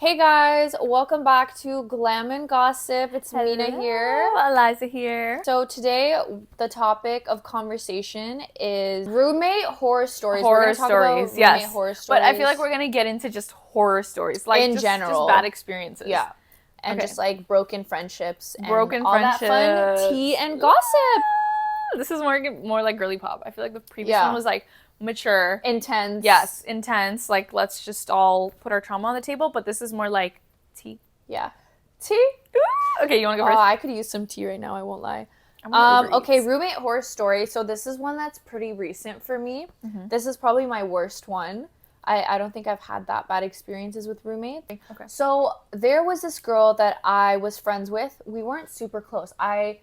Hey guys, welcome back to Glam Gossip. It's Mina here. Aliza here. So today the topic of conversation is roommate horror stories. We're Horror gonna talk stories, about roommate yes. horror stories. But I feel like we're gonna get into just horror stories, like in just general, bad experiences. Yeah, and Okay. just like broken friendships, and Broken all that fun friendships. tea and gossip. This is more like girly pop. I feel like the previous Yeah. one was like mature, Intense. yes, intense. Like let's just all put our trauma on the table. But this is more like tea. Yeah. Tea? Okay, you want to go Oh, first? I could use some tea right now, I won't lie. I'm gonna Uber Okay, Eats. roommate horror story. So this is one that's pretty recent for me. This is probably my worst one. I don't think I've had that bad experiences with roommates. Okay. So there was this girl that I was friends with. We weren't super close.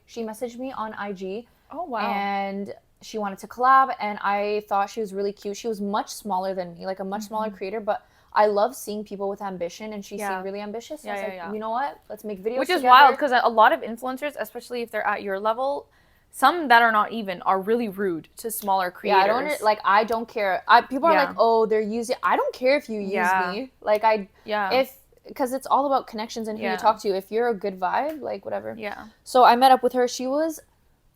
She messaged me on IG. Oh wow. And she wanted to collab, and I thought she was really cute. She was much smaller than me, like a much smaller creator, but I love seeing people with ambition, and she seemed really ambitious. So I was like, you know what? Let's make videos Which is together. wild because a lot of influencers, especially if they're at your level, some that are not even are really rude to smaller creators. Yeah, I don't care. People are like, oh, they're using. I don't care if you use me. Because it's all about connections and who you talk to. If you're a good vibe, like whatever. Yeah. So I met up with her. She was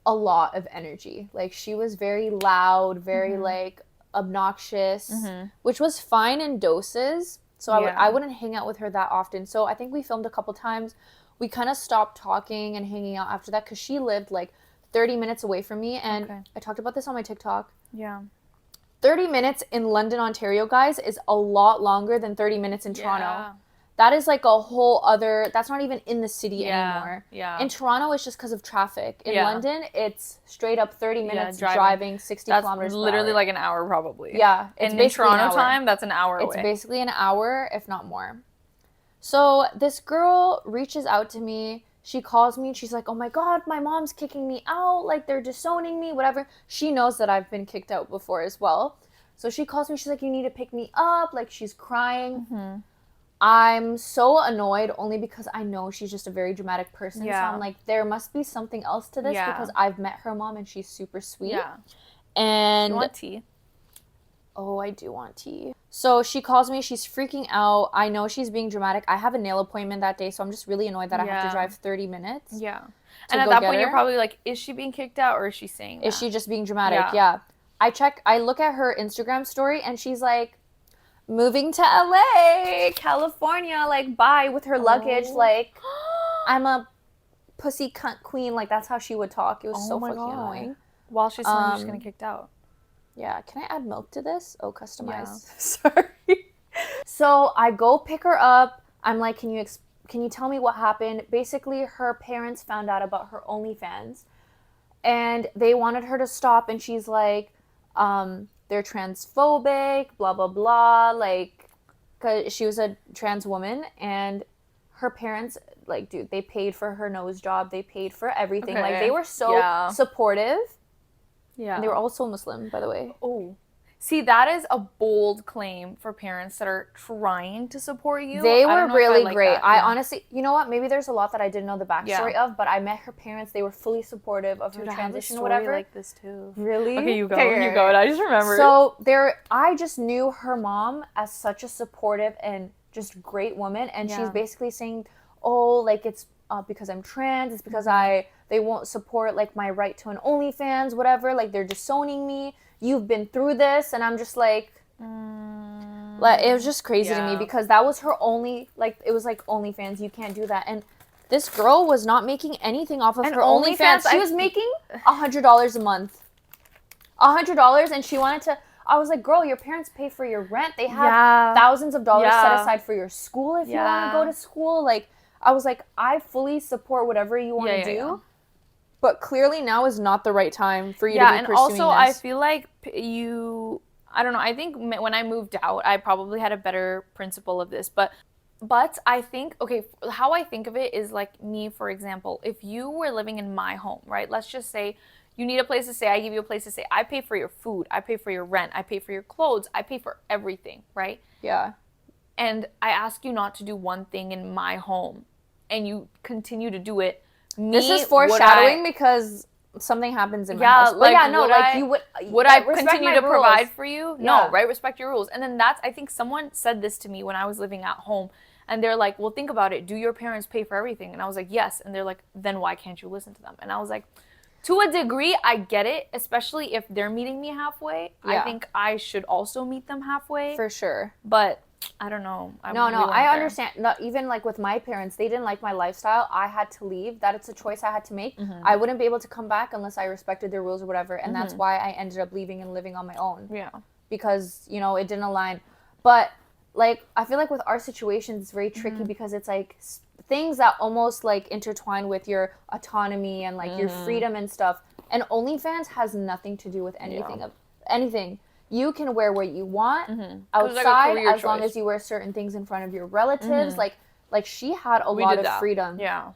a lot of energy. Like she was very loud, very like obnoxious, which was fine in doses. So I wouldn't hang out with her that often. So I think we filmed a couple times. We kind of stopped talking and hanging out after that because she lived like 30 minutes away from me. And I talked about this on my TikTok. Yeah. 30 minutes in London, Ontario, guys, is a lot longer than 30 minutes in Toronto. That is like a whole other, that's not even in the city anymore. Yeah. In Toronto, it's just because of traffic. In London, it's straight up 30 minutes driving 60 that's kilometers per literally hour. like an hour probably. Yeah. It's in Toronto time, that's an hour away. It's basically an hour, if not more. So this girl reaches out to me. She calls me and she's like, oh my God, my mom's kicking me out. Like they're disowning me, whatever. She knows that I've been kicked out before as well. So she calls me. She's like, you need to pick me up. Like she's crying. I'm so annoyed only because I know she's just a very dramatic person. So I'm like, there must be something else to this because I've met her mom and she's super sweet. Yeah. And you want tea? Oh, I do want tea. So she calls me. She's freaking out. I know she's being dramatic. I have a nail appointment that day, so I'm just really annoyed that I have to drive 30 minutes. Yeah. And at that point, you're probably like, is she being kicked out or is she saying that? Is she just being dramatic? Yeah. I look at her Instagram story and she's like, moving to LA, California, like bye with her luggage. Like, I'm a pussy cunt queen. Like, that's how she would talk. It was so fucking annoying. While she's telling you she's gonna get kicked out. Yeah, can I add milk to this? Oh, customize. Sorry. So I go pick her up. I'm like, can you tell me what happened? Basically, her parents found out about her OnlyFans, and they wanted her to stop. And she's like, they're transphobic, blah blah blah. Like, cause she was a trans woman, and her parents, like, dude, they paid for her nose job. They paid for everything. Okay. Like, they were so supportive. Yeah. And they were also Muslim, by the way. Oh. See, that is a bold claim for parents that are trying to support you. They were really great. I honestly, you know what? Maybe there's a lot that I didn't know the backstory of, but I met her parents. They were fully supportive of her transition or whatever. Like this too. Really? Okay, you go. You go. I just remember. So I just knew her mom as such a supportive and just great woman, and she's basically saying, "Oh, like it's because I'm trans. It's because they won't support like my right to an OnlyFans, whatever. Like they're disowning me. You've been through this," and I'm just like, like it was just crazy to me because that was her only, like, it was like OnlyFans. You can't do that. And this girl was not making anything off of her OnlyFans. She was making $100 a month, $100, and she wanted to. I was like, girl, your parents pay for your rent. They have thousands of dollars set aside for your school if you want to go to school. Like, I was like, I fully support whatever you want to do. But clearly now is not the right time for you to be pursuing this. Yeah, and also I feel like I don't know, I think when I moved out, I probably had a better principle of this. But I think, okay, how I think of it is like me, for example, if you were living in my home, right? Let's just say you need a place to stay. I give you a place to stay. I pay for your food. I pay for your rent. I pay for your clothes. I pay for everything, right? Yeah. And I ask you not to do one thing in my home, and you continue to do it. This is foreshadowing because something happens in my house. But would I continue to provide for you? No, right? Respect your rules. And then I think someone said this to me when I was living at home, And they're like, well, think about it. Do your parents pay for everything? And I was like, yes. And they're like, then why can't you listen to them? And I was like, to a degree, I get it, especially if they're meeting me halfway. I think I should also meet them halfway. For sure. But I don't know. I understand. No, even like with my parents, they didn't like my lifestyle. I had to leave. That it's a choice I had to make. I wouldn't be able to come back unless I respected their rules or whatever. And that's why I ended up leaving and living on my own. Yeah. Because, you know, it didn't align. But like, I feel like with our situation, it's very tricky because it's like things that almost like intertwine with your autonomy and like your freedom and stuff. And OnlyFans has nothing to do with anything. Anything. You can wear what you want outside as long as you wear certain things in front of your relatives. Like she had a lot of freedom. Yeah.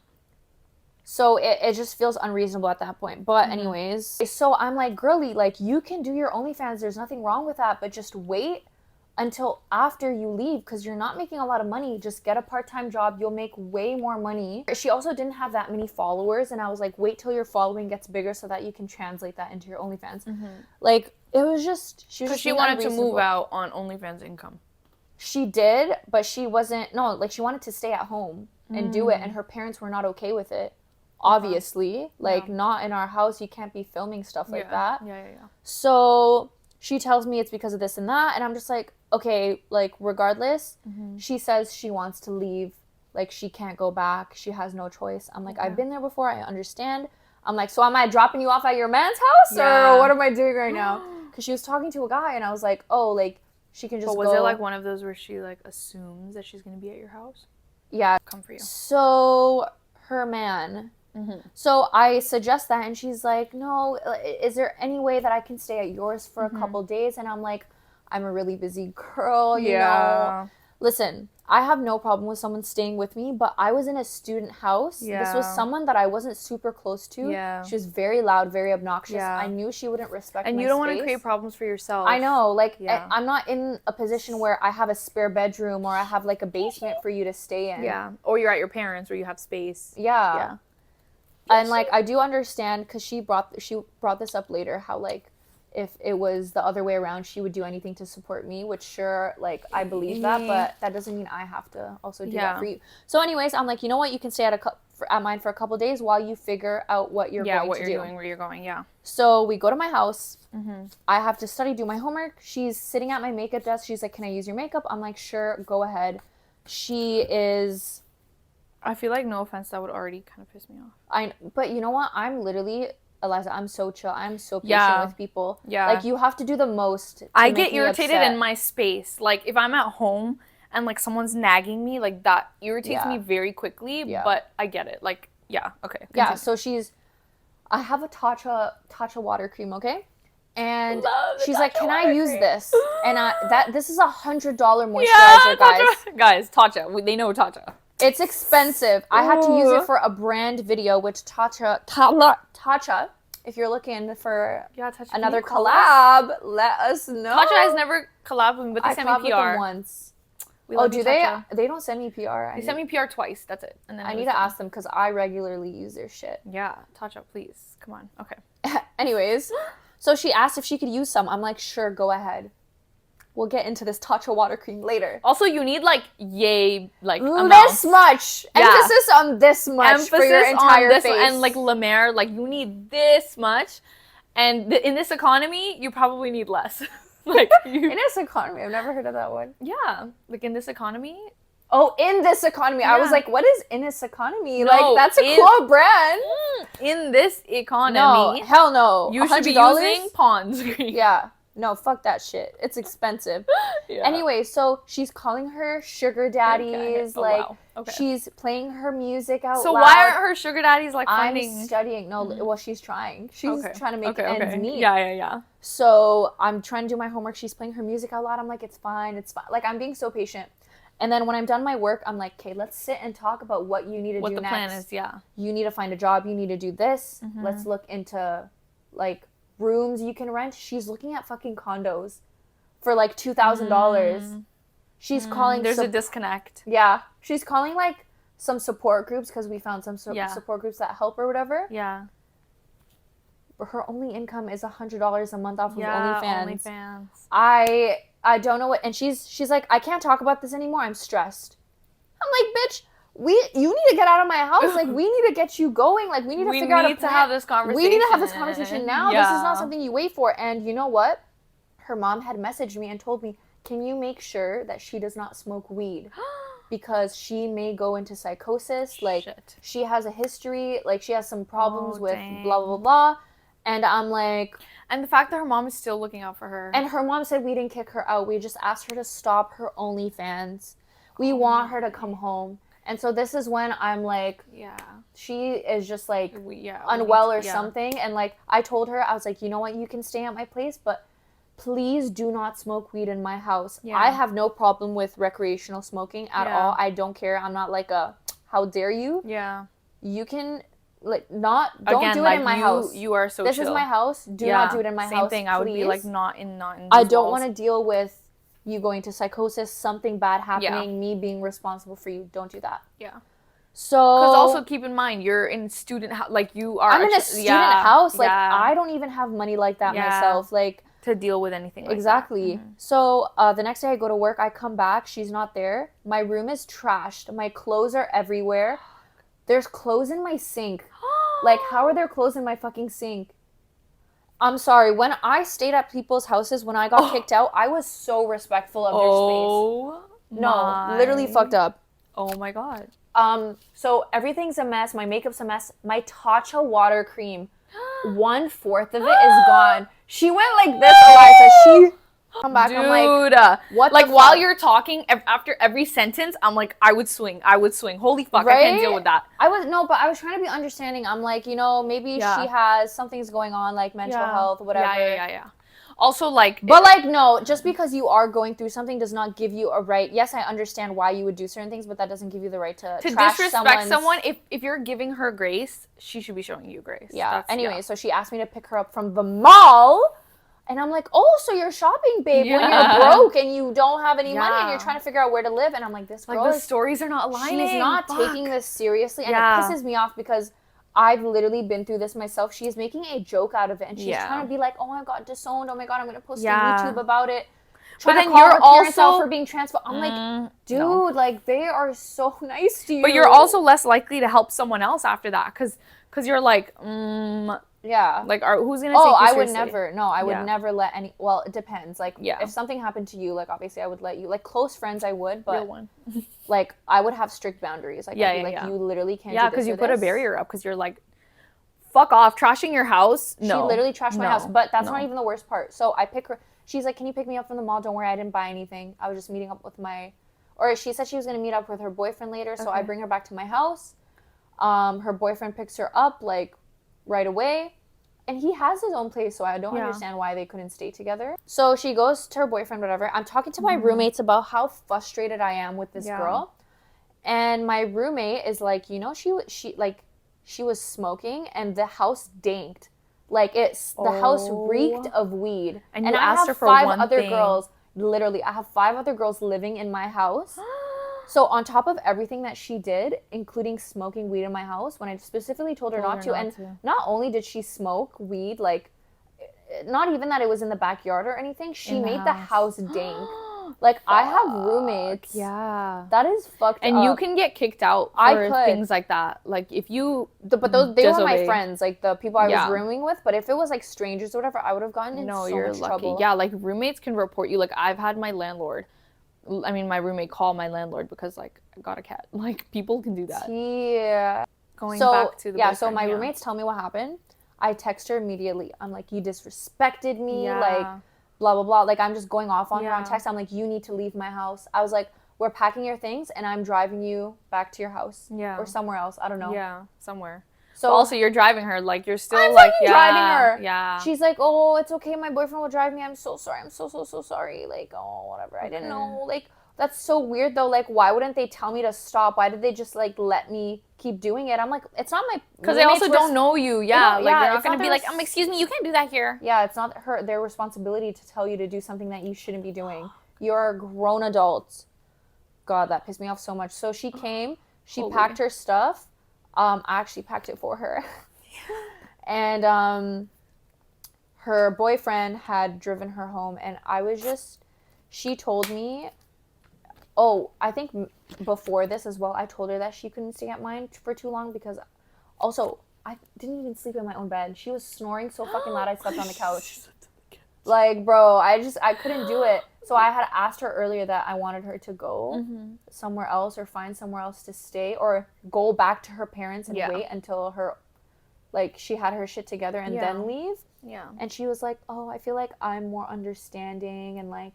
So it just feels unreasonable at that point. But anyways, so I'm like, girly, like you can do your OnlyFans. There's nothing wrong with that. But just wait until after you leave because you're not making a lot of money. Just get a part-time job. You'll make way more money. She also didn't have that many followers. And I was like, wait till your following gets bigger so that you can translate that into your OnlyFans. Like, it was just... She wanted to move out on OnlyFans income. She did, but she wasn't... No, like, she wanted to stay at home and do it. And her parents were not okay with it. Obviously. Like, not in our house. You can't be filming stuff like that. Yeah. So... She tells me it's because of this and that, and I'm just like, okay, like, regardless, she says she wants to leave, like, she can't go back, she has no choice. I'm like, I've been there before, I understand. I'm like, so am I dropping you off at your man's house, or what am I doing right now? Because she was talking to a guy, and I was like, oh, like, she can just go. But was it, like, one of those where she, like, assumes that she's gonna be at your house? Yeah. Come for you. So, her man... So I suggest that, and she's like, no, is there any way that I can stay at yours for a couple days? And I'm like, I'm a really busy girl, you know. Listen, I have no problem with someone staying with me, but I was in a student house. This was someone that I wasn't super close to. She was very loud, very obnoxious. I knew she wouldn't respect my space. And you don't want to create problems for yourself. I know. Like, I'm not in a position where I have a spare bedroom or I have, like, a basement for you to stay in. Yeah. Or you're at your parents' where you have space. Yeah. And, like, I do understand, because she brought this up later, how, like, if it was the other way around, she would do anything to support me, which, sure, like, I believe that, but that doesn't mean I have to also do that for you. So, anyways, I'm like, you know what? You can stay at mine for a couple days while you figure out what you're going to do. Yeah, what you're doing, where you're going, So, we go to my house. I have to study, do my homework. She's sitting at my makeup desk. She's like, can I use your makeup? I'm like, sure, go ahead. She is... I feel like, no offense, that would already kind of piss me off. But you know what? I'm literally, Aliza, I'm so chill. I'm so patient with people. Yeah. Like, you have to do the most. I get irritated in my space. Like, if I'm at home and, like, someone's nagging me, like, that irritates me very quickly. Yeah. But I get it. Like, okay. Continue. Yeah, so I have a Tatcha water cream, okay? And she's like, can I use this? And this is $100 moisturizer, guys. Guys, Tatcha. They know Tatcha. It's expensive. I had to use it for a brand video, which Tatcha, if you're looking for another collab, let us know. Tatcha has never collabed with me, but they sent me PR. With them once. Do they? They don't send me PR. They sent me PR twice. That's it. And then I need to ask them because I regularly use their shit. Yeah, Tatcha, please. Come on. Okay. Anyways, so she asked if she could use some. I'm like, sure, go ahead. We'll get into this Tatcha water cream later. Also, you need, like, this much. Yeah. Emphasis on this much for your entire face. And, like, La Mer, like, you need this much. And in this economy, you probably need less. Like, in this economy? I've never heard of that one. Yeah. Like, in this economy. Oh, in this economy. Yeah. I was like, what is in this economy? No, like, that's a cool brand. In this economy. No, hell no. You should be using Pond's cream. Yeah. No, fuck that shit. It's expensive. Anyway, so she's calling her sugar daddies. She's playing her music out loud. So why aren't her sugar daddies, like, finding... I'm studying. No, well, she's trying. She's trying to make ends meet. Yeah. So I'm trying to do my homework. She's playing her music out loud. I'm like, it's fine. Like, I'm being so patient. And then when I'm done my work, I'm like, okay, let's sit and talk about what you need to do next. What the plan is, You need to find a job. You need to do this. Let's look into, like... rooms you can rent. She's looking at fucking condos for like $2,000. She's calling. There's a disconnect. Yeah, she's calling like some support groups because we found some support groups that help or whatever. Yeah. But her only income is $100 a month off of OnlyFans. OnlyFans. I don't know what, and she's like, I can't talk about this anymore. I'm stressed. I'm like, bitch, you need to get out of my house. Like, we need to get you going. Like, we need to figure out a plan. We need to have this conversation. We need to have this conversation now. Yeah. This is not something you wait for. And you know what? Her mom had messaged me and told me, can you make sure that she does not smoke weed? Because she may go into psychosis. Like, she has a history. Like, she has some problems with blah, blah, blah. And I'm like... And the fact that her mom is still looking out for her. And her mom said we didn't kick her out. We just asked her to stop her OnlyFans. We want her to come home. And so this is when I'm like, she is just like unwell or something. And like, I told her, I was like, you know what? You can stay at my place, but please do not smoke weed in my house. Yeah. I have no problem with recreational smoking at all. I don't care. I'm not like how dare you? Yeah. You can... Like, don't do it in my house. You are so This chill. is my house. Do not do it in my house, Same thing. I would be like, not in I don't want to deal with you going to psychosis, something bad happening, me being responsible for you. Don't do that. Yeah. So... Because also keep in mind, you're in student house. Like, you are... I'm in a student house. Like, I don't even have money like that myself. Like... To deal with anything like exactly. that. Mm-hmm. So, the next day I go to work. I come back. She's not there. My room is trashed. My clothes are everywhere. There's clothes in my sink. Like, how are there clothes in my fucking sink? I'm sorry. When I stayed at people's houses, when I got kicked out, I was so respectful of their space. No, literally fucked up. Oh my God. So everything's a mess. My makeup's a mess. My Tatcha water cream, 1/4 of it is gone. She went like this, Aliza. She... Come back, dude, I'm like, what like while you're talking, after every sentence, I'm like, I would swing. Holy fuck, right? I can't deal with that. But I was trying to be understanding. I'm like, you know, maybe she has something's going on, like mental health, whatever. Yeah. Also, like... But, like, no, just because you are going through something does not give you a right. Yes, I understand why you would do certain things, but that doesn't give you the right to trash disrespect someone. If you're giving her grace, she should be showing you grace. Yeah. Anyway, so she asked me to pick her up from the mall. And I'm like, oh, so you're shopping, babe, when you're broke and you don't have any money and you're trying to figure out where to live. And I'm like, this girl like, the stories are not aligning. She's not taking this seriously. And it pisses me off because I've literally been through this myself. She is making a joke out of it. And she's trying to be like, oh, I got disowned. Oh, my God, I'm going to post on YouTube about it. But then you're also for being transphobic. I'm like, dude, like, they are so nice to you. But you're also less likely to help someone else after that because you're like, yeah. Like, who's going to take you I seriously? would never. No, I would never let any... Well, it depends. Like, if something happened to you, like, obviously I would let you... Like, close friends I would, but... Real one. Like, I would have strict boundaries. Like, I'd be like, you literally can't do this. Yeah, because you put a barrier up because you're like, fuck off, trashing your house. No. She literally trashed my house. But that's not even the worst part. So I pick her... She's like, can you pick me up from the mall? Don't worry, I didn't buy anything. I was just meeting up with my... Or she said she was going to meet up with her boyfriend later, so I bring her back to my house. Her boyfriend picks her up, like, right away. And he has his own place, so I don't understand why they couldn't stay together. So she goes to her boyfriend, whatever. I'm talking to my roommates about how frustrated I am with this girl. And my roommate is like, you know, she was smoking and the house danked. Like, the house reeked of weed. And you asked her for one thing. Literally, I have 5 other girls living in my house. So on top of everything that she did, including smoking weed in my house, when I specifically told her not to, and not only did she smoke weed, like, not even that it was in the backyard or anything, she made the house dank. Like, I have roommates. Yeah. That is fucked up. And you can get kicked out for things like that. Like, if you they were my friends, like, the people I was rooming with. But if it was, like, strangers or whatever, I would have gotten in so much trouble. Yeah, like, roommates can report you. Like, I've had my roommate call my landlord because, like, I got a cat. Like, people can do that. Yeah. Going back to the boyfriend, so my roommates tell me what happened. I text her immediately. I'm like, you disrespected me. Like, blah, blah, blah. Like, I'm just going off on her on text. I'm like, you need to leave my house. I was like, we're packing your things and I'm driving you back to your house. Yeah. Or somewhere else. I don't know. Yeah, somewhere. So also, you're driving her. Like, you're still I'm driving her. Yeah. She's like, oh, it's okay. My boyfriend will drive me. I'm so sorry. I'm so sorry. Like, oh, whatever. I didn't know. Like, that's so weird, though. Like, why wouldn't they tell me to stop? Why did they just, like, let me keep doing it? I'm like, it's not my... Because they also don't know you. Yeah. Like, you're not going to be like, excuse me, you can't do that here. Yeah, it's not their responsibility to tell you to do something that you shouldn't be doing. You're grown adults. God, that pissed me off so much. So she came. She packed her stuff. I actually packed it for her. And her boyfriend had driven her home. And I was just... She told me... Oh, I think before this as well, I told her that she couldn't stay at mine for too long because also I didn't even sleep in my own bed. She was snoring so fucking loud I slept on the couch. Like, bro, I couldn't do it. So I had asked her earlier that I wanted her to go somewhere else or find somewhere else to stay or go back to her parents and wait until her, like, she had her shit together and then leave. Yeah. And she was like, oh, I feel like I'm more understanding and, like,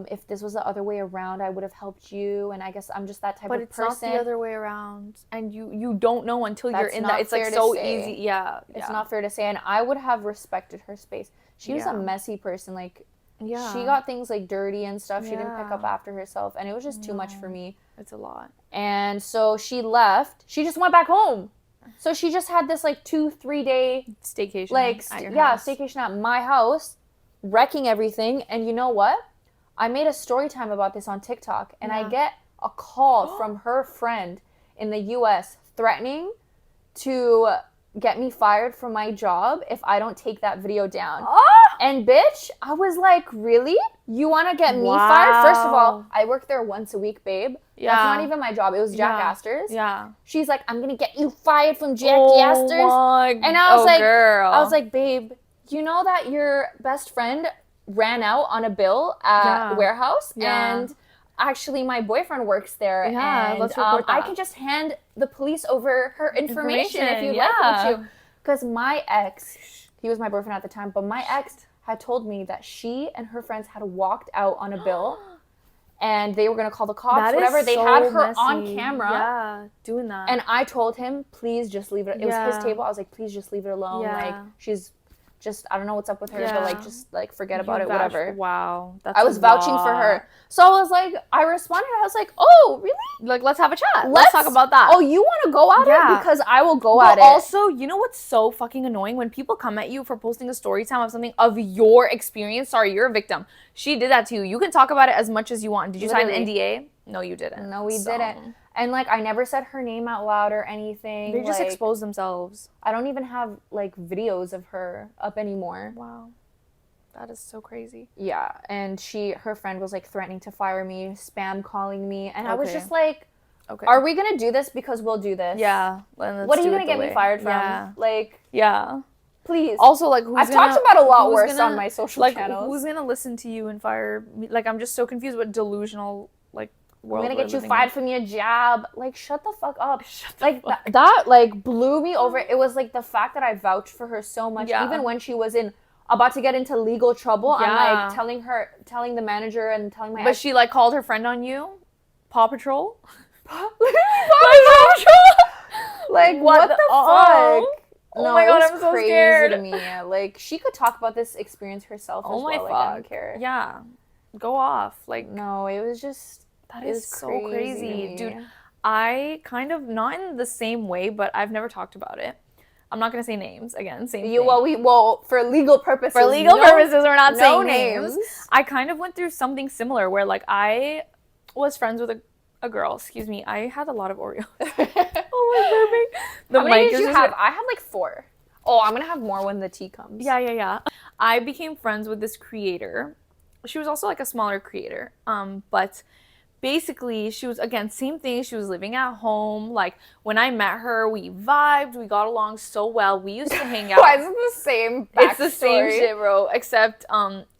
if this was the other way around, I would have helped you. And I guess I'm just that type of person. But it's not the other way around. And you don't know until you're in that. It's, like, so easy. Yeah. It's not fair to say. And I would have respected her space. She was a messy person. Like, she got things, like, dirty and stuff. She didn't pick up after herself. And it was just too much for me. It's a lot. And so she left. She just went back home. So she just had this, like, 2-3 day staycation. Like, at your house. Staycation at my house, wrecking everything. And you know what? I made a story time about this on TikTok, and I get a call from her friend in the U.S. threatening to get me fired from my job if I don't take that video down. And bitch, I was like, really? You want to get me fired? First of all, I work there once a week, babe. That's not even my job. It was Jack Astor's. Yeah. She's like, I'm gonna get you fired from Jack Astor's. And I was girl. I was like, babe, you know that your best friend ran out on a bill at warehouse and actually my boyfriend works there and let's report that. I can just hand the police over her information if you'd like me to, because my ex, he was my boyfriend at the time, but my ex had told me that she and her friends had walked out on a bill and they were going to call the cops, whatever. They had her on camera doing that, and I told him, please just leave it. It was his table. I was like, please just leave it alone. Like, she's just, I don't know what's up with her, but, like, just, like, forget about it, whatever. Wow. I was vouching for her. So I was like, I responded, I was like, oh, really? Like, let's have a chat. Let's talk about that. Oh, you want to go at it? Because I will go at it. Also, you know what's so fucking annoying? When people come at you for posting a story time of something of your experience. Sorry, you're a victim. She did that to you. You can talk about it as much as you want. Did you sign an NDA? No, you didn't. No, we didn't. And, like, I never said her name out loud or anything. They just expose themselves. I don't even have, like, videos of her up anymore. Wow. That is so crazy. Yeah. And her friend was, like, threatening to fire me, spam calling me. And I was just like, are we going to do this because we'll do this? Yeah. What are you going to get me fired from? Yeah. Like, please. Also, like, I've talked about a lot worse on my social channels. Who's going to listen to you and fire me? Like, I'm just so confused what delusional, like, world I'm gonna get you fired from your job. Like, shut the fuck up. That like blew me over. It was like the fact that I vouched for her so much, even when she was about to get into legal trouble. I'm like telling the manager and telling my But she like called her friend on you? Paw Patrol? Paw Patrol? Like, what the fuck? Oh my god, I'm so crazy scared. To me. Like, she could talk about this experience herself as well. Like, I don't care. Yeah. Go off. Like, no, it was just... That is so crazy. Dude, I kind of, not in the same way, but I've never talked about it. I'm not going to say names. Again, same thing. Well, for legal purposes. For legal purposes, we're not saying names. I kind of went through something similar where, like, I was friends with a girl. Excuse me. I had a lot of Oreos. Oh, my How many did you have? I had, like, 4. Oh, I'm going to have more when the tea comes. Yeah. I became friends with this creator. She was also, like, a smaller creator. But... basically, she was, again, same thing. She was living at home. Like, when I met her, we vibed. We got along so well. We used to hang out. Why is it the same backstory? It's the same shit, bro. Except,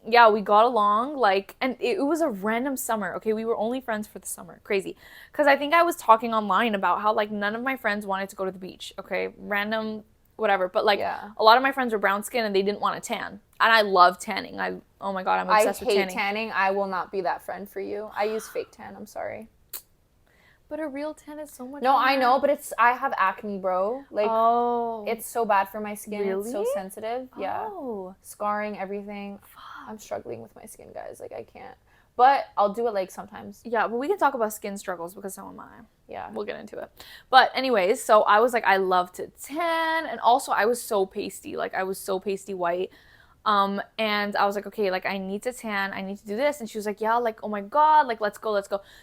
we got along. Like, and it was a random summer. Okay, we were only friends for the summer. Crazy. Because I think I was talking online about how, like, none of my friends wanted to go to the beach. Okay, random whatever. But, like, a lot of my friends were brown skin and they didn't want to tan. And I love tanning. Oh my god, I'm obsessed with tanning. I hate tanning. I will not be that friend for you. I use fake tan. I'm sorry. But a real tan is so much No, better. I know, but I have acne, bro. Like, it's so bad for my skin. Really? It's so sensitive. Yeah. Oh. Scarring, everything. I'm struggling with my skin, guys. Like, I can't. But I'll do it, like, sometimes. Yeah, but we can talk about skin struggles because so am I. Yeah. We'll get into it. But anyways, so I was like, I love to tan. And also, I was so pasty. Like, I was so pasty white. And I was like, okay, like I need to tan, I need to do this. And she was like, yeah, like, oh my God, like, let's go.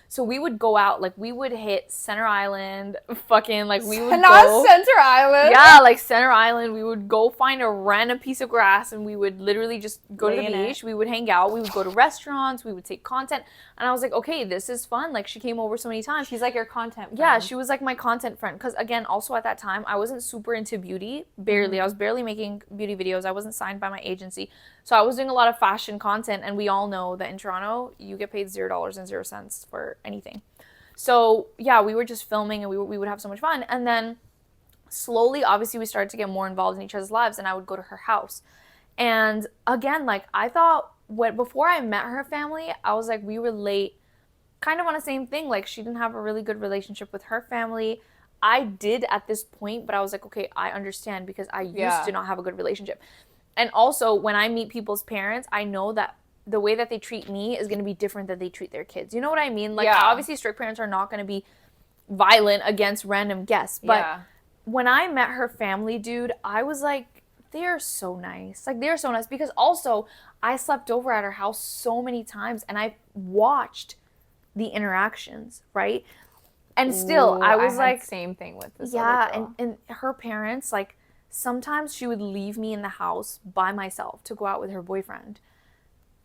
So we would go out, like we would hit Center Island, fucking like we would Not Center Island. Yeah, like Center Island. We would go find a random piece of grass and we would literally just go to the beach. We would hang out. We would go to restaurants. We would take content. And I was like, okay, this is fun. Like she came over so many times. She's like your content friend. Yeah, she was like my content friend. Because again, also at that time, I wasn't super into beauty. Barely. I was barely making beauty videos. I wasn't signed by my agency. So I was doing a lot of fashion content. And we all know that in Toronto, you get paid $0.00 for anything. So yeah, we were just filming and we would have so much fun. And then slowly, obviously, we started to get more involved in each other's lives, and I would go to her house. And again, like, I thought, before I met her family, I was like, we relate kind of on the same thing. Like, she didn't have a really good relationship with her family. I did at this point, but I was like, okay, I understand because I used to not have a good relationship. And also, when I meet people's parents, I know that the way that they treat me is going to be different than they treat their kids. You know what I mean? Like, obviously, strict parents are not going to be violent against random guests, but when I met her family, dude, I was like, they're so nice. Like, they're so nice. Because also, I slept over at her house so many times, and I watched the interactions, right? And still, I was like... same thing with this other girl. And her parents, like, sometimes she would leave me in the house by myself to go out with her boyfriend.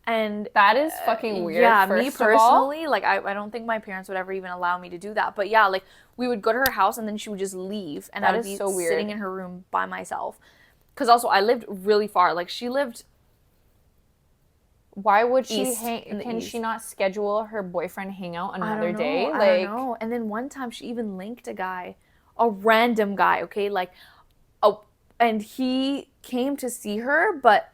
And that is fucking weird. Yeah, me personally, like I don't think my parents would ever even allow me to do that. But yeah, like we would go to her house and then she would just leave, and I would be sitting in her room by myself. Because also I lived really far. Like she lived. Why would she can she not schedule her boyfriend hangout another day? Like, I don't know. And then one time she even linked a guy, a random guy. Okay, like, and he came to see her, but.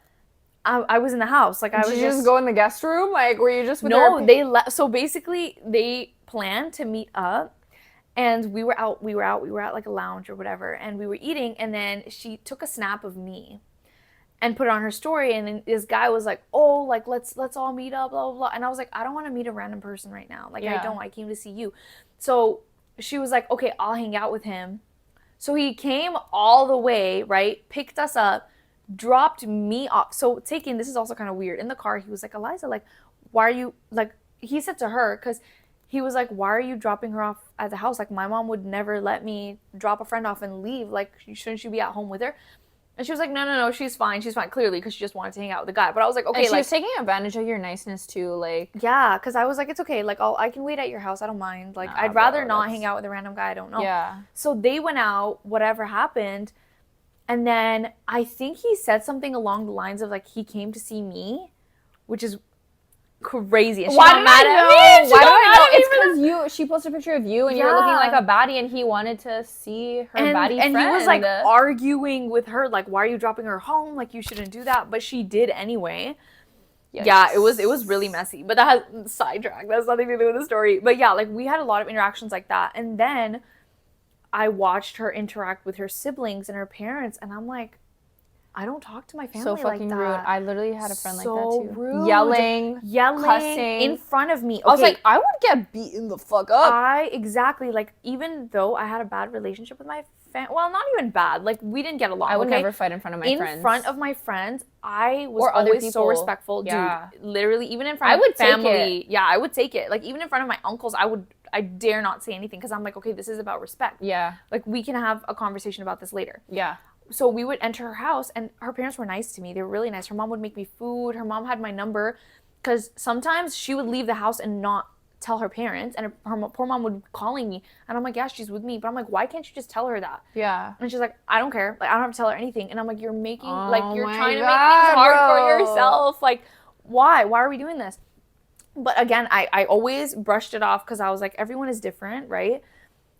I was in the house. Like, I was just go in the guest room? Like, were you just with No, they left. So basically, they planned to meet up, and we were out. We were at like a lounge or whatever, and we were eating. And then she took a snap of me, and put it on her story. And then this guy was like, "Oh, like let's all meet up, blah blah blah." And I was like, "I don't want to meet a random person right now. Like, I don't. I came to see you." So she was like, "Okay, I'll hang out with him." So he came all the way, right? Picked us up. Dropped me off. So this is also kind of weird. In the car, he was like, Aliza, like, why are you, like, he said to her, because he was like, why are you dropping her off at the house? Like, my mom would never let me drop a friend off and leave. Like, shouldn't you be at home with her? And she was like, no, she's fine, clearly, because she just wanted to hang out with the guy. But I was like, okay, and she was taking advantage of your niceness too, like. Yeah, because I was like, it's okay, like, I can wait at your house, I don't mind. Like, I'd rather not hang out with a random guy I don't know. Yeah. So they went out, whatever happened. And then I think he said something along the lines of like he came to see me, which is crazy. And she got mad at me. Why do I know? It's because she posted a picture of you and you're looking like a baddie, and he wanted to see her baddie friend. And he was like arguing with her, like, why are you dropping her home? Like, you shouldn't do that. But she did anyway. Yes. Yeah, it was really messy. But that has sidetracked. That's nothing to do with the story. But yeah, like we had a lot of interactions like that. And then I watched her interact with her siblings and her parents, and I'm like, I don't talk to my family like that. So fucking rude. I literally had a friend like that too. Rude. Yelling, cussing. In front of me. Okay. I was like, I would get beaten the fuck up. Exactly. Like, even though I had a bad relationship with my family, well, not even bad. Like, we didn't get along. I would never fight in front of my friends. In front of my friends, I was always so respectful. Yeah. Dude, literally, even in front of family. Yeah, I would take it. Like, even in front of my uncles, I dare not say anything because I'm like, okay, this is about respect. Yeah. Like, we can have a conversation about this later. Yeah. So we would enter her house, and her parents were nice to me. They were really nice. Her mom would make me food. Her mom had my number because sometimes she would leave the house and not tell her parents, and her poor mom would be calling me, and I'm like, yeah, she's with me. But I'm like, why can't you just tell her that? Yeah. And she's like, I don't care. Like, I don't have to tell her anything. And I'm like, you're making, like, you're trying to make things hard for yourself. Like, why? Why are we doing this? But again, I always brushed it off because I was like, everyone is different, right?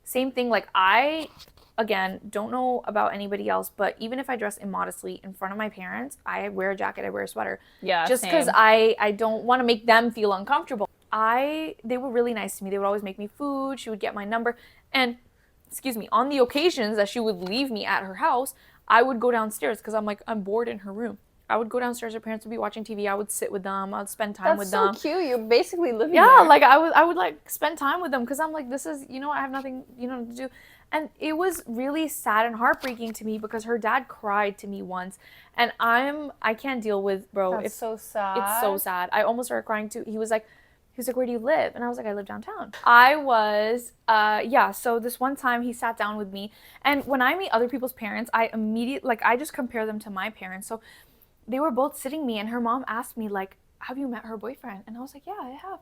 Same thing, like, I, again, don't know about anybody else, but even if I dress immodestly in front of my parents, I wear a jacket, I wear a sweater. Yeah, just because I don't want to make them feel uncomfortable. They were really nice to me. They would always make me food. She would get my number. And, on the occasions that she would leave me at her house, I would go downstairs because I'm like, I'm bored in her room. I would go downstairs. Her parents would be watching TV. I would sit with them. I'd spend time with them. That's so cute. You're basically living there. there. Like I would like spend time with them because I'm like, this is, I have nothing, to do. And it was really sad and heartbreaking to me because her dad cried to me once, and I can't deal with, bro. That's so sad. It's so sad. I almost started crying too. He was like, where do you live? And I was like, I live downtown. I was, so this one time he sat down with me, and when I meet other people's parents, I immediately, I just compare them to my parents. So they were both sitting me, and her mom asked me, like, have you met her boyfriend? And I was like, yeah, I have.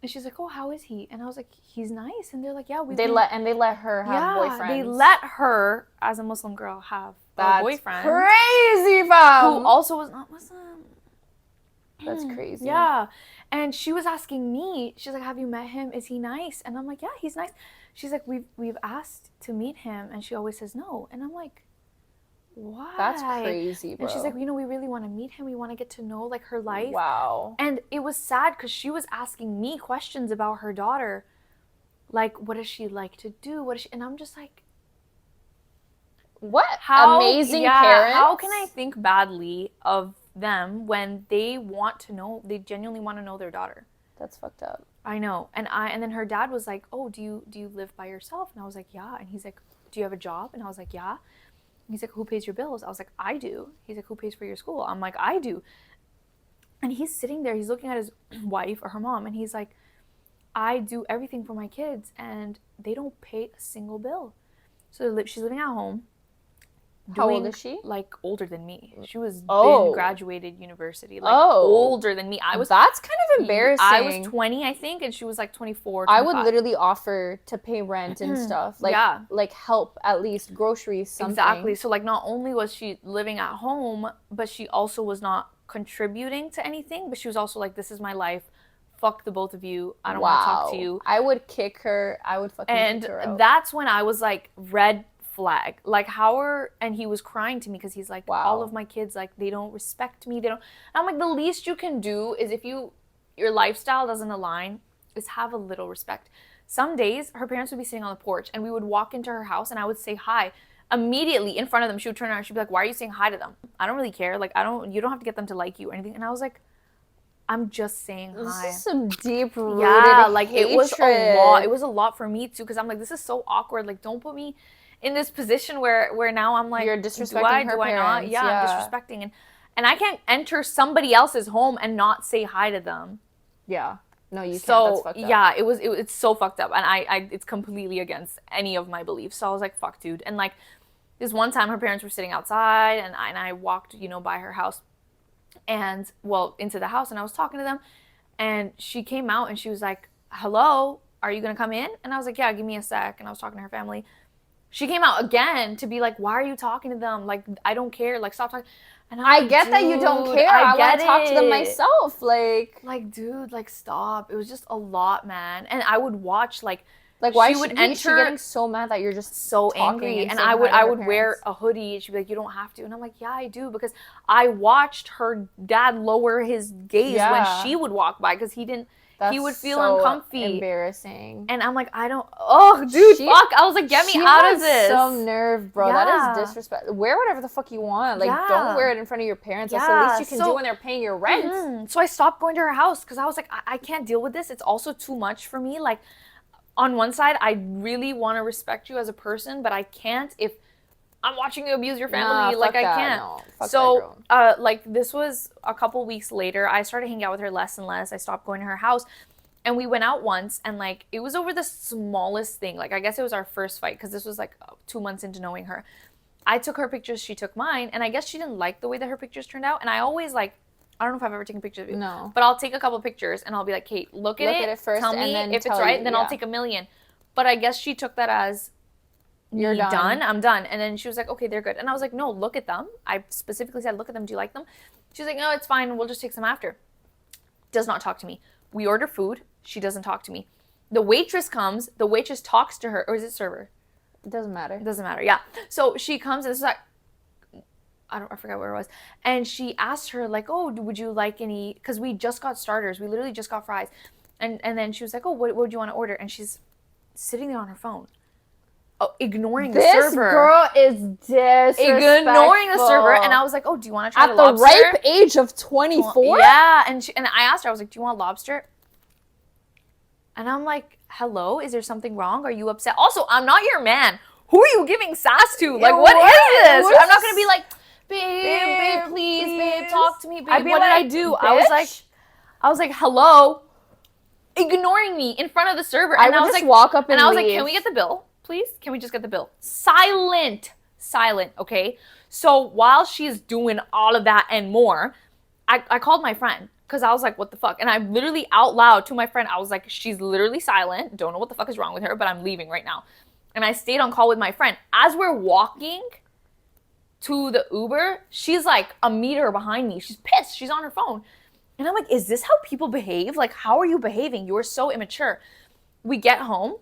And she's like, oh, how is he? And I was like, he's nice. And they're like, yeah, they let her have boyfriends. They let her, as a Muslim girl, have a boyfriend. Crazy, fam. Who also was not Muslim. That's crazy. Yeah. And she was asking me, she's like, have you met him? Is he nice? And I'm like, yeah, he's nice. She's like, we've asked to meet him, and she always says no. And I'm like, why? That's crazy, bro. And she's like, we really want to meet him. We want to get to know, like, her life. Wow. And it was sad because she was asking me questions about her daughter. Like, what does she like to do? And I'm just like, what? Amazing parents. How can I think badly of them when they want to know, they genuinely want to know their daughter? That's fucked up. I know. And then her dad was like, oh, do you live by yourself? And I was like, yeah. And he's like, do you have a job? And I was like, yeah. He's like, who pays your bills? I was like, I do. He's like, who pays for your school? I'm like, I do. And he's sitting there, he's looking at his wife or her mom, and he's like, I do everything for my kids, and they don't pay a single bill. So she's living at home. How old is she? Like, older than me. She was been graduated university. Like, older than me. That's kind of embarrassing. I was 20, I think, and she was like 24, 25. I would literally offer to pay rent and stuff. Like, like help, at least groceries, something. Exactly. So, like, not only was she living at home, but she also was not contributing to anything, but she was also like, this is my life. Fuck the both of you. I don't want to talk to you. I would kick her. I would fucking kick her out. And that's when I was like, red flag. Like, and he was crying to me because he's like, all of my kids, like, they don't respect me. They don't. And I'm like, the least you can do is, if your lifestyle doesn't align, is have a little respect. Some days her parents would be sitting on the porch, and we would walk into her house, and I would say hi. Immediately in front of them, she would turn around and she'd be like, why are you saying hi to them? I don't really care. Like, you don't have to get them to like you or anything. And I was like, I'm just saying hi. This is some deep rooted like hatred. It was a lot. It was a lot for me too, because I'm like, this is so awkward. Like, don't put me in this position where now I'm like, you're disrespecting her parents. I not? Yeah, I'm disrespecting, and I can't enter somebody else's home and not say hi to them. Yeah, no, you can't. So that's fucked up. yeah, it's so fucked up, and I it's completely against any of my beliefs. So I was like, fuck, dude. And like, this one time, her parents were sitting outside, and I walked by her house, and into the house, and I was talking to them, and she came out and she was like, hello, are you gonna come in? And I was like, yeah, give me a sec. And I was talking to her family. She came out again to be like, why are you talking to them? Like, I don't care. Like, stop talking. And I get that you don't care. I want to talk to them myself. Like, dude, like, stop. It was just a lot, man. And I would watch, like why she getting so mad that you're just so angry? And I would wear a hoodie, and she'd be like, you don't have to. And I'm like, yeah, I do, because I watched her dad lower his gaze when she would walk by, because he would feel uncomfy. Embarrassing. And I'm like, oh, dude, fuck. I was like, get me out of this. Some nerve, bro. Yeah. That is disrespect. Wear whatever the fuck you want. Like, don't wear it in front of your parents. That's the least you can do when they're paying your rent. Mm-hmm. So I stopped going to her house, because I was like, I can't deal with this. It's also too much for me. Like, on one side, I really want to respect you as a person, but I can't if I'm watching you abuse your family. Like, I can't. No, so, like, this was a couple weeks later. I started hanging out with her less and less. I stopped going to her house. And we went out once, and, like, it was over the smallest thing. Like, I guess it was our first fight, because this was, like, 2 months into knowing her. I took her pictures, she took mine, and I guess she didn't like the way that her pictures turned out. And I always, like, I don't know if I've ever taken pictures of you. No. But I'll take a couple pictures, and I'll be like, Kate, look at it first, tell me if it's right, then I'll take 1,000,000. But I guess she took that as, you're done. I'm done. And then she was like, okay, they're good. And I was like, no, look at them. I specifically said, look at them. Do you like them? She was like, no, it's fine. We'll just take some after. Does not talk to me. We order food. She doesn't talk to me. The waitress comes. The waitress talks to her. Or is it server? It doesn't matter. It doesn't matter. Yeah. So she comes, and this is like, I forgot where it was. And she asked her, like, oh, would you like any, because we just got starters. We literally just got fries. And then she was like, oh, what do you want to order? And she's sitting there on her phone. ignoring the This server. girl is disrespectful. Ignoring the server, and I was like, "Oh, do you want to try at the lobster?" At the ripe age of 24? Yeah, and I asked her, I was like, "Do you want lobster?" And I'm like, "Hello, is there something wrong? Are you upset?" Also, I'm not your man. Who are you giving sass to? Like, what is this? I'm not gonna be like, babe, please, talk to me, babe. What did I do? Bitch? I was like, hello, ignoring me in front of the server. And I would just walk up and I was leave. like, can we get the bill, please? Can we just get the bill? Silent, okay? So while she's doing all of that and more, I called my friend because I was like, what the fuck? And I literally out loud to my friend, I was like, she's literally silent. Don't know what the fuck is wrong with her, but I'm leaving right now. And I stayed on call with my friend. As we're walking to the Uber, she's like a meter behind me. She's pissed. She's on her phone. And I'm like, is this how people behave? Like, how are you behaving? You are so immature. We get home,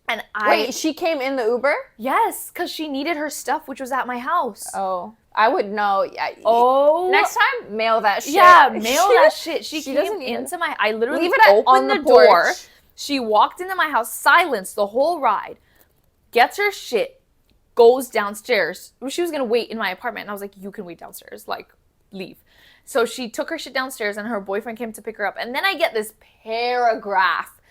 and Wait, she came in the Uber? Yes, because she needed her stuff, which was at my house. Oh. I would know. Yeah. Oh. Next time, mail that shit. Yeah, mail that shit. She came into my... I literally opened the door. She walked into my house, silenced the whole ride, gets her shit, goes downstairs. She was going to wait in my apartment, and I was like, you can wait downstairs. Like, leave. So she took her shit downstairs, and her boyfriend came to pick her up. And then I get this paragraph.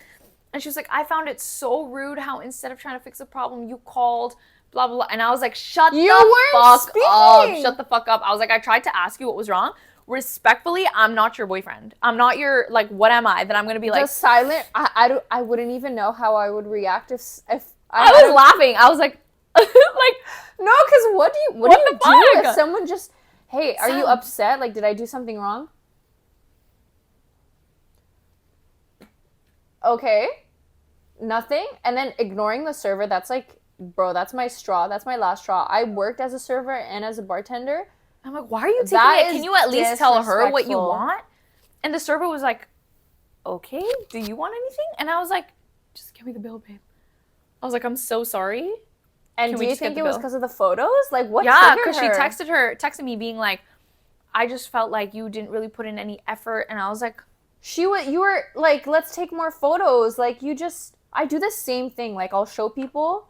And she was like, I found it so rude how instead of trying to fix a problem, you called, blah, blah, blah. And I was like, shut the fuck up. Shut the fuck up. I was like, I tried to ask you what was wrong. Respectfully, I'm not your boyfriend. I'm not your, like, what am I? That I'm going to be like. Just silent. I wouldn't even know how I would react if I was laughing. I was like, no, because what do you do if someone just... Hey, are you upset? Like, did I do something wrong? Okay. Nothing. And then ignoring the server, that's like, bro, that's my straw. That's my last straw. I worked as a server and as a bartender. I'm like, why are you taking it? Can you at least tell her what you want? And the server was like, okay, do you want anything? And I was like, just give me the bill, babe. I was like, I'm so sorry. And do you think it was because of the photos? Like, what? Yeah, because she texted me being like, I just felt like you didn't really put in any effort. And I was like, you were like, let's take more photos. Like, I do the same thing. Like, I'll show people,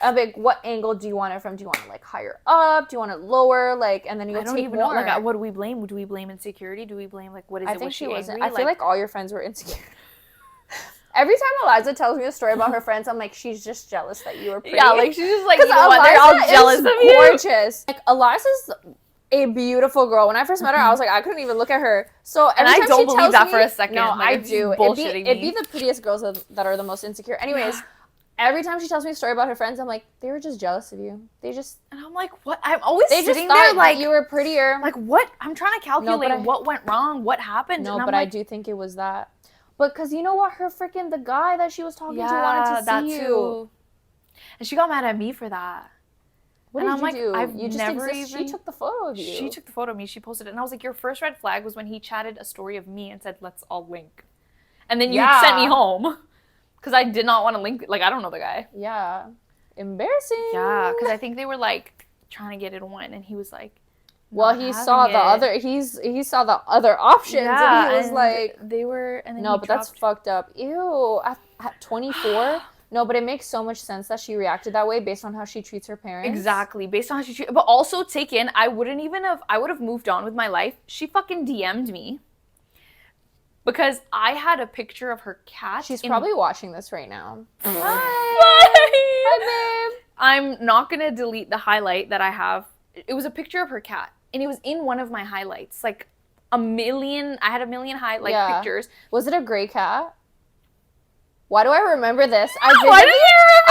I'm like, what angle do you want it from? Do you want it like higher up? Do you want it lower? Like, and then you'll take more. I don't even know. Like, what do we blame? Do we blame insecurity? Do we blame like what is it? I think she wasn't. I feel like all your friends were insecure. Every time Aliza tells me a story about her friends, I'm like, she's just jealous that you were pretty. Yeah, like she's just like, you know what? They're all jealous of you. Gorgeous. Like, Aliza's a beautiful girl. When I first met her, I was like, I couldn't even look at her. So and I don't believe that for a second. No, like, I do. It'd be the prettiest girls that are the most insecure. Anyways, every time she tells me a story about her friends, I'm like, they were just jealous of you. And I'm like, what? I'm always sitting there like you were prettier. Like, what? I'm trying to calculate what went wrong, what happened. No, but I do think it was that. But because you know what? The guy that she was talking to wanted to see you. Too. And she got mad at me for that. What did you do? You just never even... She took the photo of you. She took the photo of me. She posted it. And I was like, your first red flag was when he chatted a story of me and said, let's all link. And then you sent me home. Because I did not want to link. Like, I don't know the guy. Yeah. Embarrassing. Yeah, because I think they were, like, trying to get it on. And he was like... Well, he saw the other. He saw the other options, and he was like, "They were." And then no, but that's fucked up. Ew, at 24. No, but it makes so much sense that she reacted that way based on how she treats her parents. Exactly, based on how she treats. But also take in, I would have moved on with my life. She fucking DM'd me because I had a picture of her cat. She's probably watching this right now. Hi, babe. I'm not gonna delete the highlight that I have. It was a picture of her cat. And it was in one of my highlights. Like, I had a million pictures. Was it a gray cat? Why do I remember this? I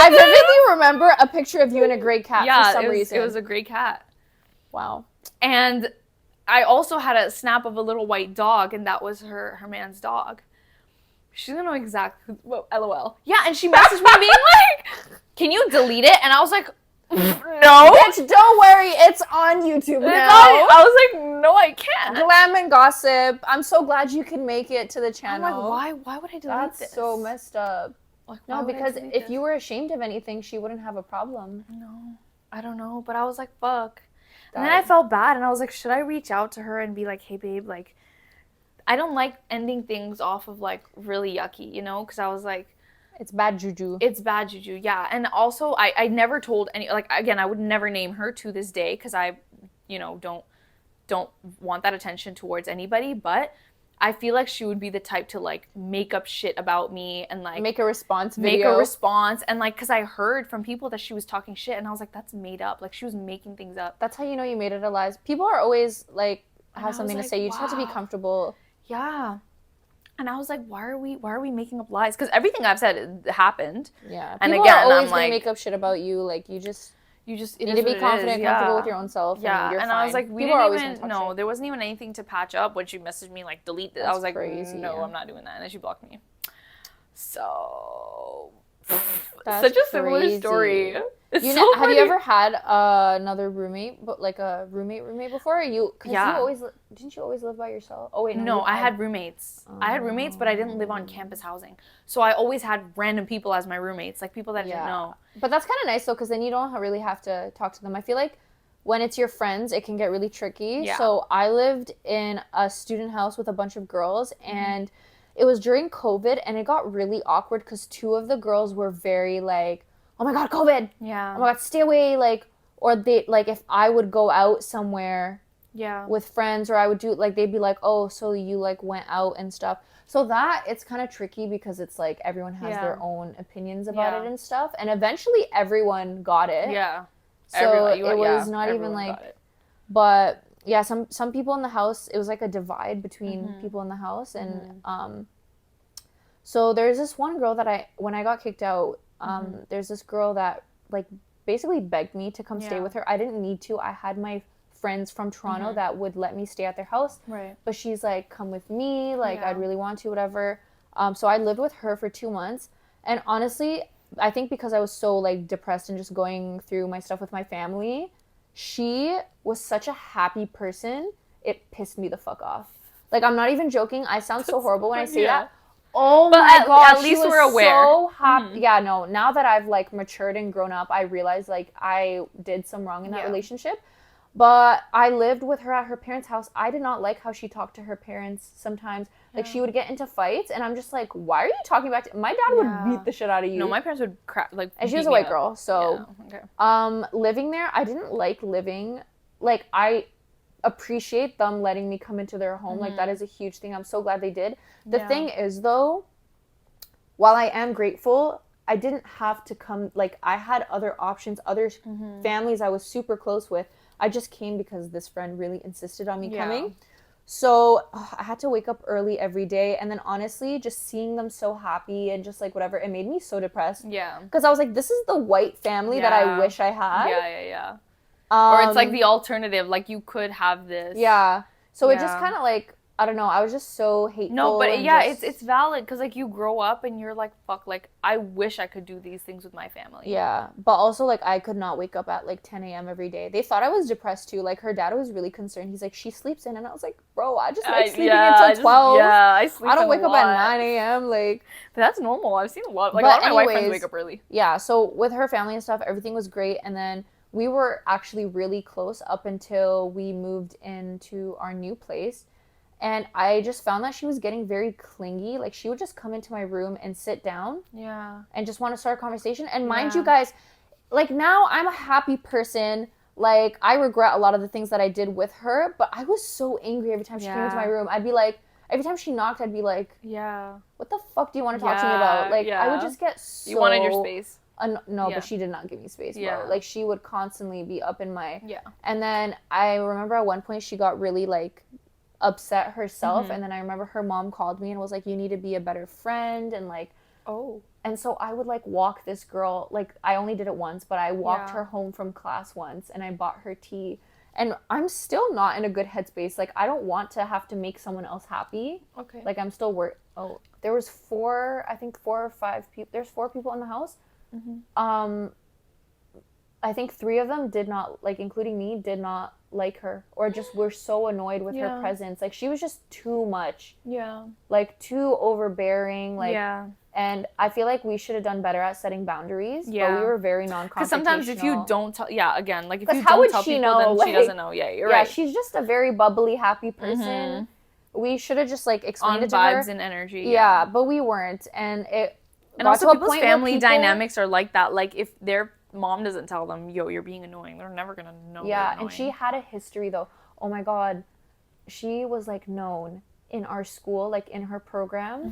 vividly remember a picture of you and a gray cat for some reason. It was a gray cat. Wow. And I also had a snap of a little white dog, and that was her man's dog. She's gonna know exactly. Well, LOL. Yeah, and she messaged me being like, can you delete it? And I was like, no. Bitch, don't worry. It's on YouTube now. I was like, no, I can't. Glam Gossip. I'm so glad you can make it to the channel. I'm like, why would I delete this? That's so messed up. Like, no, because if you were ashamed of anything, she wouldn't have a problem. No, I don't know. But I was like, fuck. And then I felt bad. And I was like, should I reach out to her and be like, hey, babe, like, I don't like ending things off of, like, really yucky, you know? Because I was like, It's bad juju. It's bad juju, yeah. And also, I never told any, like, again, I would never name her to this day because I, don't want that attention towards anybody, but I feel like she would be the type to, like, make up shit about me and, like... Make a response video. And, like, because I heard from people that she was talking shit, and I was like, that's made up. Like, she was making things up. That's how you know you made it, Aliza. People are always, like, have something to say. You just have to be comfortable. Yeah. And I was like, why are we making up lies? Because everything I've said happened. Yeah. And people again, are always going to make up shit about you. Like, you just need to be confident, comfortable with your own self. Yeah. And you're fine. I was like, there wasn't even anything to patch up when she messaged me, like, delete this. I was like, crazy, no, I'm not doing that. And then she blocked me. So, that's such a similar story. Have you ever had another roommate, but like a roommate before? Didn't you always live by yourself? Oh wait, no, I had roommates. I had roommates, but I didn't live on campus housing, so I always had random people as my roommates, like people that I didn't know. But that's kind of nice though, because then you don't really have to talk to them. I feel like when it's your friends, it can get really tricky. Yeah. So I lived in a student house with a bunch of girls, and it was during COVID, and it got really awkward because two of the girls were very like, oh my God, COVID. Yeah. Oh my God, stay away. Like, or they, like, if I would go out somewhere with friends, or I would do, like, they'd be like, oh, so you, like, went out and stuff. So that, it's kind of tricky because it's, like, everyone has their own opinions about it and stuff. And eventually everyone got it. Yeah. So it was not even, like, but, yeah, some people in the house, it was, like, a divide between people in the house. And, so there's this one girl that when I got kicked out, there's this girl that, like, basically begged me to come stay with her. I didn't need to. I had my friends from Toronto that would let me stay at their house. Right. But she's like, come with me. Like, I'd really want to, whatever. So I lived with her for 2 months. And honestly, I think because I was so, like, depressed and just going through my stuff with my family, she was such a happy person. It pissed me the fuck off. Like, I'm not even joking. I sound so horrible when I say that. Oh my God, at least we're aware. So happy. Yeah, no, now that I've, like, matured and grown up, I realize, like, I did some wrong in that relationship. But I lived with her at her parents' house. I did not like how she talked to her parents sometimes. Like, she would get into fights, and I'm just like, why are you talking back to... My dad would beat the shit out of you. No, my parents would and she was a white girl, so... living there, I didn't like living... Like, I appreciate them letting me come into their home. Like, that is a huge thing. I'm so glad they did. The thing is, though, while I am grateful, I didn't have to come. Like, I had other options, other families I was super close with. I just came because this friend really insisted on me coming. So I had to wake up early every day. And then honestly, just seeing them so happy and just, like, whatever, it made me so depressed. Yeah. Because I was like, this is the white family that I wish I had. Yeah. Or it's like the alternative, like, you could have this. Yeah. So it just kind of, like, I don't know, I was just so hateful. No, but it's valid, because, like, you grow up and you're like, fuck, like, I wish I could do these things with my family. Yeah, but also, like, I could not wake up at, like, 10 a.m. every day. They thought I was depressed, too. Like, her dad was really concerned. He's like, she sleeps in. And I was like, bro, I just like sleeping until 12. I sleep I don't wake up at 9 a.m., like. But that's normal. I've seen a lot. Like, a lot of my white friends wake up early. Yeah, so with her family and stuff, everything was great. And then we were actually really close up until we moved into our new place. And I just found that she was getting very clingy. Like, she would just come into my room and sit down. Yeah. And just want to start a conversation. And mind you guys, like, now I'm a happy person. Like, I regret a lot of the things that I did with her. But I was so angry every time she came into my room. I'd be like, every time she knocked, I'd be like, what the fuck do you want to talk to me about? Like, I would just get so... You wanted your space. But she did not give me space, bro. Like, she would constantly be up in my... Yeah. And then I remember at one point she got really, like, upset herself, and then I remember her mom called me and was like, you need to be a better friend, and, like... Oh. And so I would, like, walk this girl... Like, I only did it once, but I walked her home from class once, and I bought her tea. And I'm still not in a good headspace. Like, I don't want to have to make someone else happy. Okay. Like, I'm still worried. Oh, there was 4 or 5 people... There's 4 people in the house. I think 3 of them did not, like, including me, did not like her, or just were so annoyed with her presence. Like, she was just too much. Yeah. Like, too overbearing. Like, and I feel like we should have done better at setting boundaries. Yeah. But we were very non-confrontational. Because sometimes if you don't tell, again, like, if you don't tell people, then like, she doesn't know. Yeah, you're right. Yeah, she's just a very bubbly, happy person. We should have just, like, explained it to her. On vibes and energy. Yeah, but we weren't. And And also people's family dynamics are like that. Like if their mom doesn't tell them, yo, you're being annoying, they're never gonna know. Yeah, and she had a history though. Oh my god, she was like known in our school, like in her program.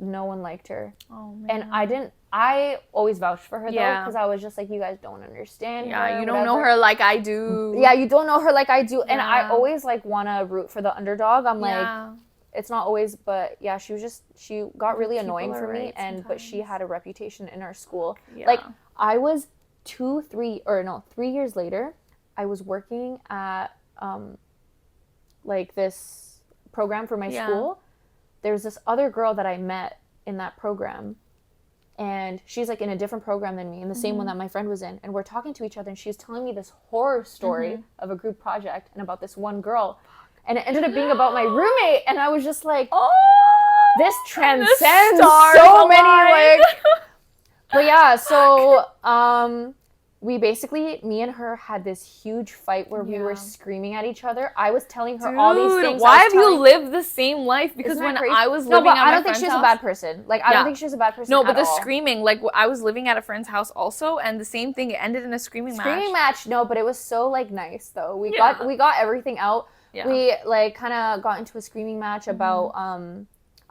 No one liked her. Oh man. And I always vouched for her though, because I was just like, you guys don't understand her. Yeah, you don't know her like I do. Yeah, you don't know her like I do. And I always like want to root for the underdog. I'm like, it's not always, but yeah, she got really annoying for me, but she had a reputation in our school. Yeah. Like I was 3 years later, I was working at like this program for my school. There's this other girl that I met in that program, and she's like in a different program than me, in the same one that my friend was in, and we're talking to each other, and she's telling me this horror story of a group project and about this one girl. And it ended up being about my roommate, and I was just like, this transcends so many, like. But yeah, so me and her had this huge fight where we were screaming at each other. I was telling her all these things. Why have you lived the same life? Because when I was living at my friend's house... No, but I don't think she's a bad person. Like, I don't think she's a bad person. No, but the screaming, like, I was living at a friend's house also, and the same thing, it ended in a screaming match. No, but it was so, like, nice, though. We got everything out. Yeah. We, like, kind of got into a screaming match about,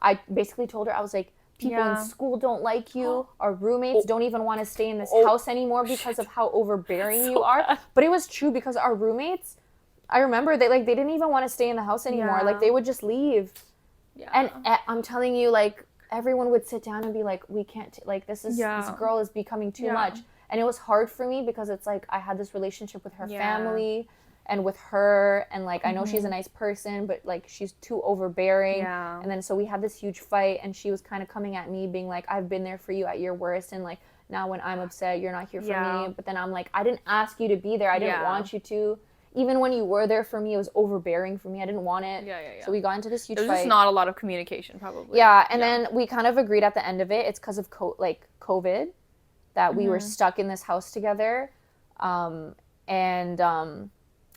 I basically told her, I was like, people in school don't like you. Our roommates don't even want to stay in this house anymore because of how overbearing you are. Bad. But it was true, because our roommates, I remember, they didn't even want to stay in the house anymore. Like, they would just leave. Yeah. And I'm telling you, like, everyone would sit down and be like, we can't, this girl is becoming too much. And it was hard for me, because it's like, I had this relationship with her family and with her, and like I know she's a nice person, but like she's too overbearing. And then so we had this huge fight, and she was kind of coming at me being like, I've been there for you at your worst, and like now when I'm upset you're not here for me. But then I'm like, I didn't ask you to be there. I didn't want you to. Even when you were there for me, it was overbearing for me. I didn't want it. So we got into this huge fight. There's just not a lot of communication, probably. And then we kind of agreed at the end of it, it's because of COVID that we were stuck in this house together, and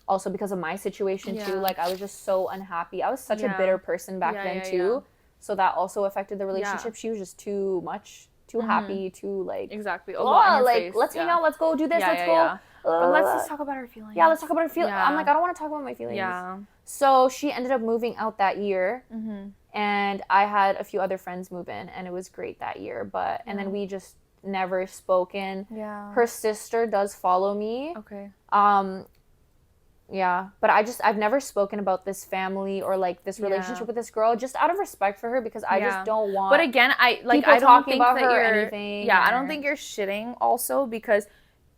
also because of my situation too. Like, I was just so unhappy. I was such a bitter person back then too. So that also affected the relationship. She was just too much, too happy, too like... Exactly. Let's hang out, let's go do this, let's go. But let's talk about our feelings. Yeah, let's talk about our feelings. I'm like, I don't want to talk about my feelings. Yeah. So she ended up moving out that year. And I had a few other friends move in, and it was great that year. But and then we just never spoken. Yeah. Her sister does follow me. Okay. Yeah, but I've never spoken about this family or like this relationship with this girl, just out of respect for her, because I just don't want. But again, I don't think that you're anything. Yeah, I don't think you're shitting also, because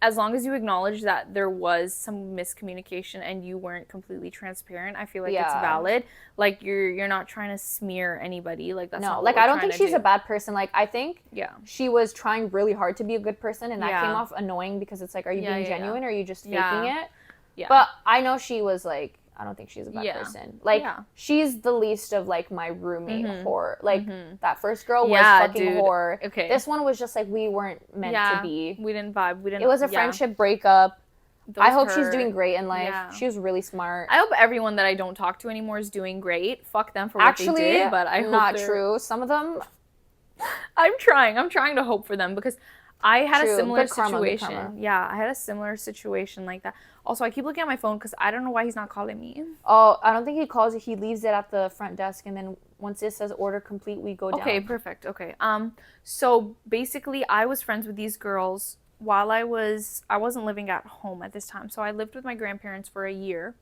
as long as you acknowledge that there was some miscommunication and you weren't completely transparent, I feel like it's valid. Like you're not trying to smear anybody. Like that's not what I don't think she's a bad person. Like I think she was trying really hard to be a good person, and that came off annoying, because it's like, are you being genuine or are you just faking it? Yeah. But I know she was like, I don't think she's a bad person. Like, she's the least of like my roommate horror. Like that first girl was fucking horror. Okay. This one was just like, we weren't meant to be. We didn't vibe. It was a friendship breakup. I hope she's doing great in life. She was really smart. I hope everyone that I don't talk to anymore is doing great. Fuck them for what they did, but I hope not true. Some of them. I'm trying to hope for them, because I had a similar situation. Yeah, I had a similar situation like that. Also, I keep looking at my phone because I don't know why he's not calling me. Oh, I don't think he calls you. He leaves it at the front desk, and then once it says order complete, we go down. Okay, perfect. Okay. So basically, I was friends with these girls while I wasn't living at home at this time. So I lived with my grandparents for a year.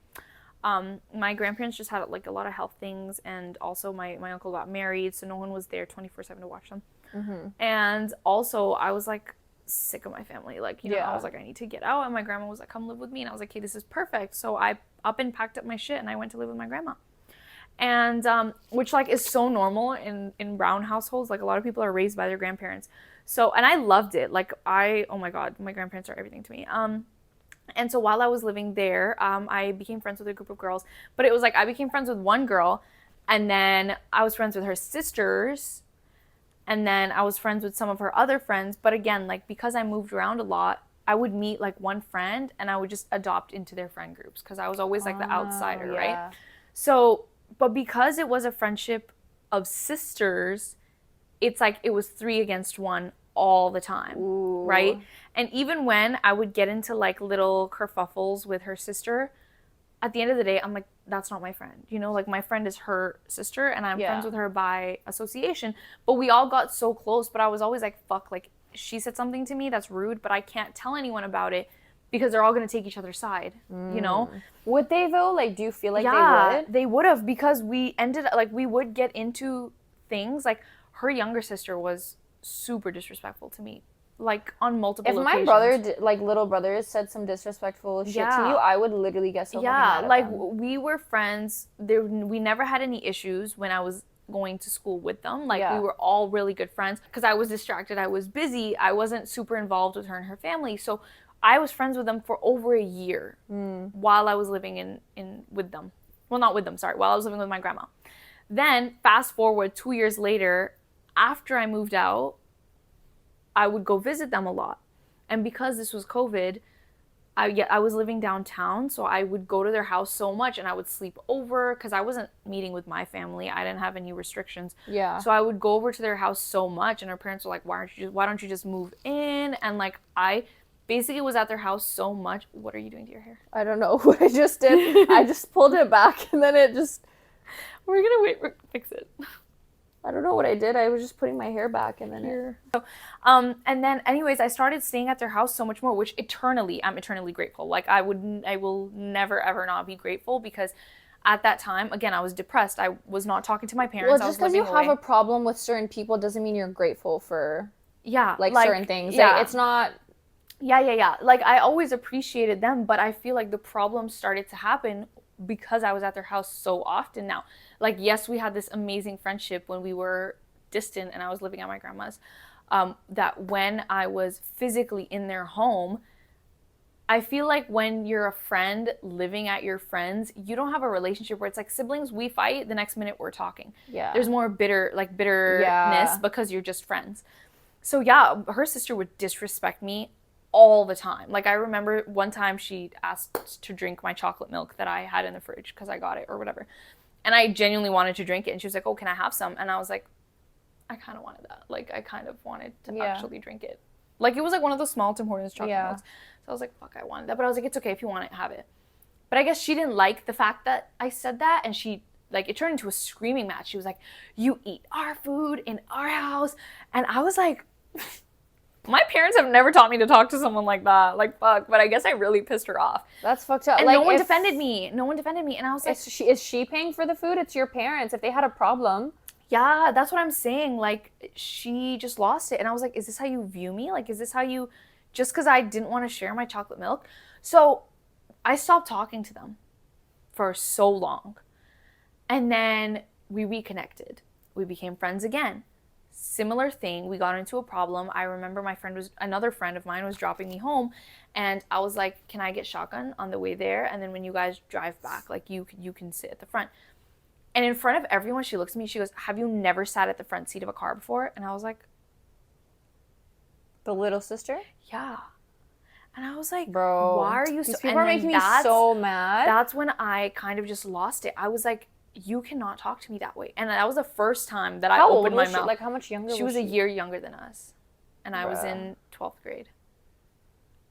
My grandparents just had like a lot of health things, and also my uncle got married, so no one was there 24/7 to watch them. And also, I was like sick of my family. Like, you know, I was like, I need to get out. And my grandma was like, come live with me. And I was like, hey, this is perfect. So I up and packed up my shit, and I went to live with my grandma. And which like is so normal in brown households. Like, a lot of people are raised by their grandparents. So, and I loved it. Like, oh my God, my grandparents are everything to me. And so while I was living there, I became friends with a group of girls. But it was like, I became friends with one girl, and then I was friends with her sisters, and then I was friends with some of her other friends. But again, like, because I moved around a lot, I would meet like one friend, and I would just adopt into their friend groups, because I was always like the outsider, right? So, but because it was a friendship of sisters, it's like it was 3-1 all the time. Ooh. Right? And even when I would get into like little kerfuffles with her sister, at the end of the day, I'm like, that's not my friend. You know, like my friend is her sister and I'm friends with her by association. But we all got so close, but I was always like, fuck, like she said something to me that's rude, but I can't tell anyone about it because they're all going to take each other's side, you know? Would they though? Like, do you feel like they would? They would have, because we ended, like, we would get into things, like, her younger sister was super disrespectful to me, like, on multiple occasions. If my brother, like, little brothers said some disrespectful shit to you, I would literally get so fucking mad at like, them. we were friends. We never had any issues when I was going to school with them. Like, we were all really good friends. Because I was distracted. I was busy. I wasn't super involved with her and her family. So I was friends with them for over a year while I was living in with them. Well, not with them, sorry. While I was living with my grandma. Then, fast forward 2 years later, after I moved out, I would go visit them a lot. And because this was COVID, I was living downtown, so I would go to their house so much and I would sleep over because I wasn't meeting with my family. I didn't have any restrictions. Yeah. So I would go over to their house so much, and her parents were like, why don't you just move in? And like I basically was at their house so much. What are you doing to your hair? I don't know what I just did. I just pulled it back and then it just... We're gonna fix it. I don't know what I did. I was just putting my hair back and then here. So, and then anyways, I started staying at their house so much more, which I'm eternally grateful. Like I will never ever not be grateful, because at that time, again, I was depressed. I was not talking to my parents. Well, just because you have a problem with certain people doesn't mean you're grateful for like certain things. Yeah. Like, it's not... Yeah. Like, I always appreciated them, but I feel like the problems started to happen because I was at their house so often now. Like, yes, we had this amazing friendship when we were distant and I was living at my grandma's, that when I was physically in their home, I feel like when you're a friend living at your friend's, you don't have a relationship where it's like siblings, we fight, the next minute we're talking. Yeah. There's more bitterness because you're just friends. So yeah, her sister would disrespect me all the time. Like, I remember one time she asked to drink my chocolate milk that I had in the fridge because I got it or whatever. And I genuinely wanted to drink it. And she was like, oh, can I have some? And I was like, I kind of wanted that. Like, I kind of wanted to actually drink it. Like, it was like one of those small Tim Hortons chocolate milks. So I was like, fuck, I wanted that. But I was like, it's okay. If you want it, have it. But I guess she didn't like the fact that I said that. And she, like, it turned into a screaming match. She was like, you eat our food in our house. And I was like... My parents have never taught me to talk to someone like that. Like, fuck. But I guess I really pissed her off. That's fucked up. And like, no one defended me. And I was like... Is she paying for the food? It's your parents. If they had a problem... Yeah, that's what I'm saying. Like, she just lost it. And I was like, is this how you view me? Like, is this how you... Just because I didn't want to share my chocolate milk? So, I stopped talking to them for so long. And then we reconnected. We became friends again. Similar thing, we got into a problem. I remember another friend of mine was dropping me home, and I was like, can I get shotgun on the way there? And then when you guys drive back, like, you can sit at the front. And in front of everyone, she looks at me, she goes, have you never sat at the front seat of a car before? And I was like, the little sister? Yeah. And I was like, bro, why are you so... These people are making me so mad. That's when I kind of just lost it. I was like, you cannot talk to me that way. And that was the first time that I opened my mouth. Like, how much younger was she? She was a year younger than us. And I was in 12th grade.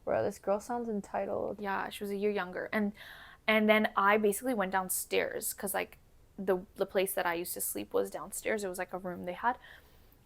Bro, this girl sounds entitled. Yeah, she was a year younger. And then I basically went downstairs because, like, the place that I used to sleep was downstairs. It was like a room they had.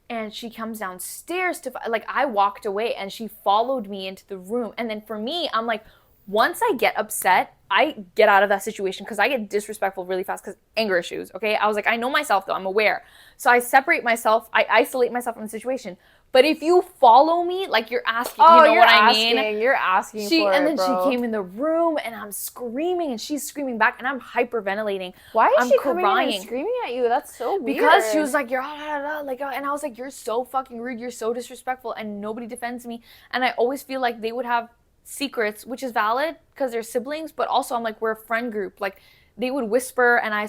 And she comes downstairs like, I walked away and she followed me into the room. And then for me, I'm like, once I get upset, I get out of that situation because I get disrespectful really fast because anger issues, okay? I was like, I know myself though, I'm aware. So I separate myself, I isolate myself from the situation. But if you follow me, like, you're asking, you know what I mean? You're asking for it, and then bro. she came in the room and I'm screaming and she's screaming back and I'm hyperventilating. Why is she coming in and screaming at you? That's so weird. Because she was like, you're like, and I was like, you're so fucking rude, you're so disrespectful, and nobody defends me. And I always feel like they would have secrets, which is valid because they're siblings, but also I'm like, we're a friend group. Like, they would whisper and I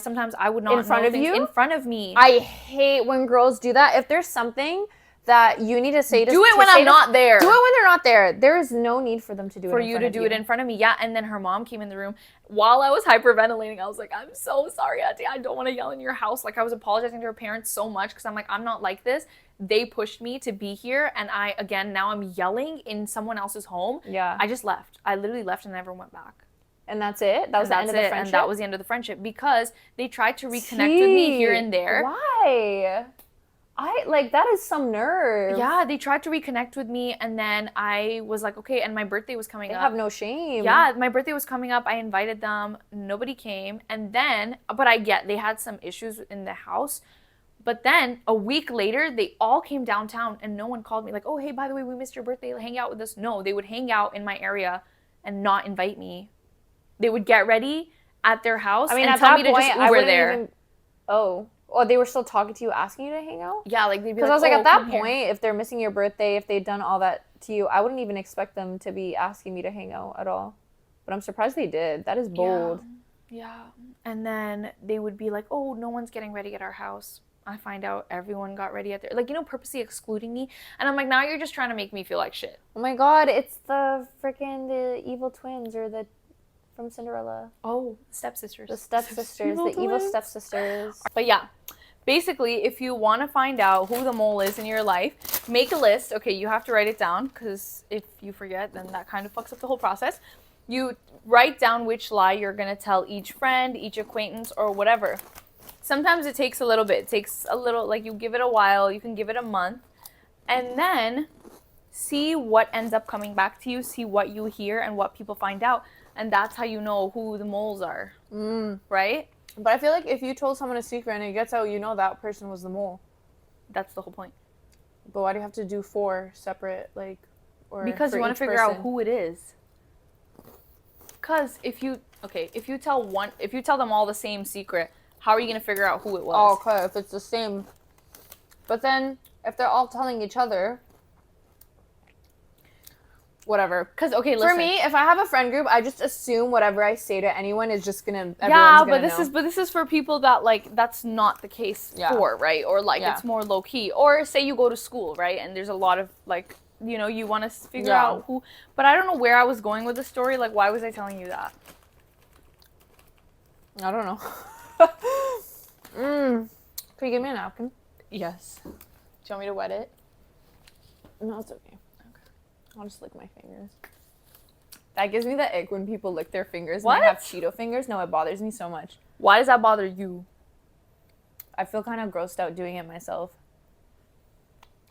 would not in front of you? In front of me. I hate when girls do that. If there's something that you need to say to do it when I'm not there. Do it when they're not there. There is no need for them to do it. For you to do it in front of me, yeah. And then her mom came in the room while I was hyperventilating. I was like, I'm so sorry, Auntie. I don't want to yell in your house. Like I was apologizing to her parents so much because I'm like, I'm not like this. They pushed me to be here, and now I'm yelling in someone else's home. Yeah. I just left. I literally left and never went back. And that's it? That was the end of the friendship? And that was the end of the friendship because they tried to reconnect with me here and there. Why? That is some nerve. Yeah, they tried to reconnect with me, and then I was like, okay, and my birthday was coming up. They have no shame. Yeah, my birthday was coming up. I invited them. Nobody came. And then, but they had some issues in the house. But then, a week later, they all came downtown, and no one called me like, oh, hey, by the way, we missed your birthday. Hang out with us. No, they would hang out in my area and not invite me. They would get ready at their house and tell me to just Uber there. Oh, they were still talking to you, asking you to hang out? Yeah, like they'd be like, because I was like, at that point, if they're missing your birthday, if they'd done all that to you, I wouldn't even expect them to be asking me to hang out at all. But I'm surprised they did. That is bold. Yeah. And then they would be like, oh, no one's getting ready at our house. I find out everyone got ready at their, purposely excluding me. And I'm like, now you're just trying to make me feel like shit. Oh my God, it's the evil twins or from Cinderella. Oh, stepsisters. The stepsisters, the evil stepsisters. But yeah, basically, if you want to find out who the mole is in your life, make a list. Okay, you have to write it down because if you forget, then that kind of fucks up the whole process. You write down which lie you're going to tell each friend, each acquaintance, or whatever. Sometimes it takes a little bit. It takes a little, you give it a while. You can give it a month. And then see what ends up coming back to you. See what you hear and what people find out. And that's how you know who the moles are, right? But I feel like if you told someone a secret and it gets out, you know that person was the mole. That's the whole point. But why do you have to do 4 separate, or because you want to figure out who it is. Because if you tell them all the same secret, how are you going to figure out who it was? Oh, okay, if it's the same. But then, if they're all telling each other, whatever. Because, okay, listen. For me, if I have a friend group, I just assume whatever I say to anyone is just gonna, this is for people that, that's not the case for, right? Or, it's more low-key. Or, say you go to school, right? And there's a lot of, you want to figure out who. But I don't know where I was going with the story. Why was I telling you that? I don't know. Can you give me a napkin? Yes. Do you want me to wet it? No, it's okay. I'll just lick my fingers. That gives me the ick when people lick their fingers and they have Cheeto fingers. No, it bothers me so much. Why does that bother you? I feel kind of grossed out doing it myself.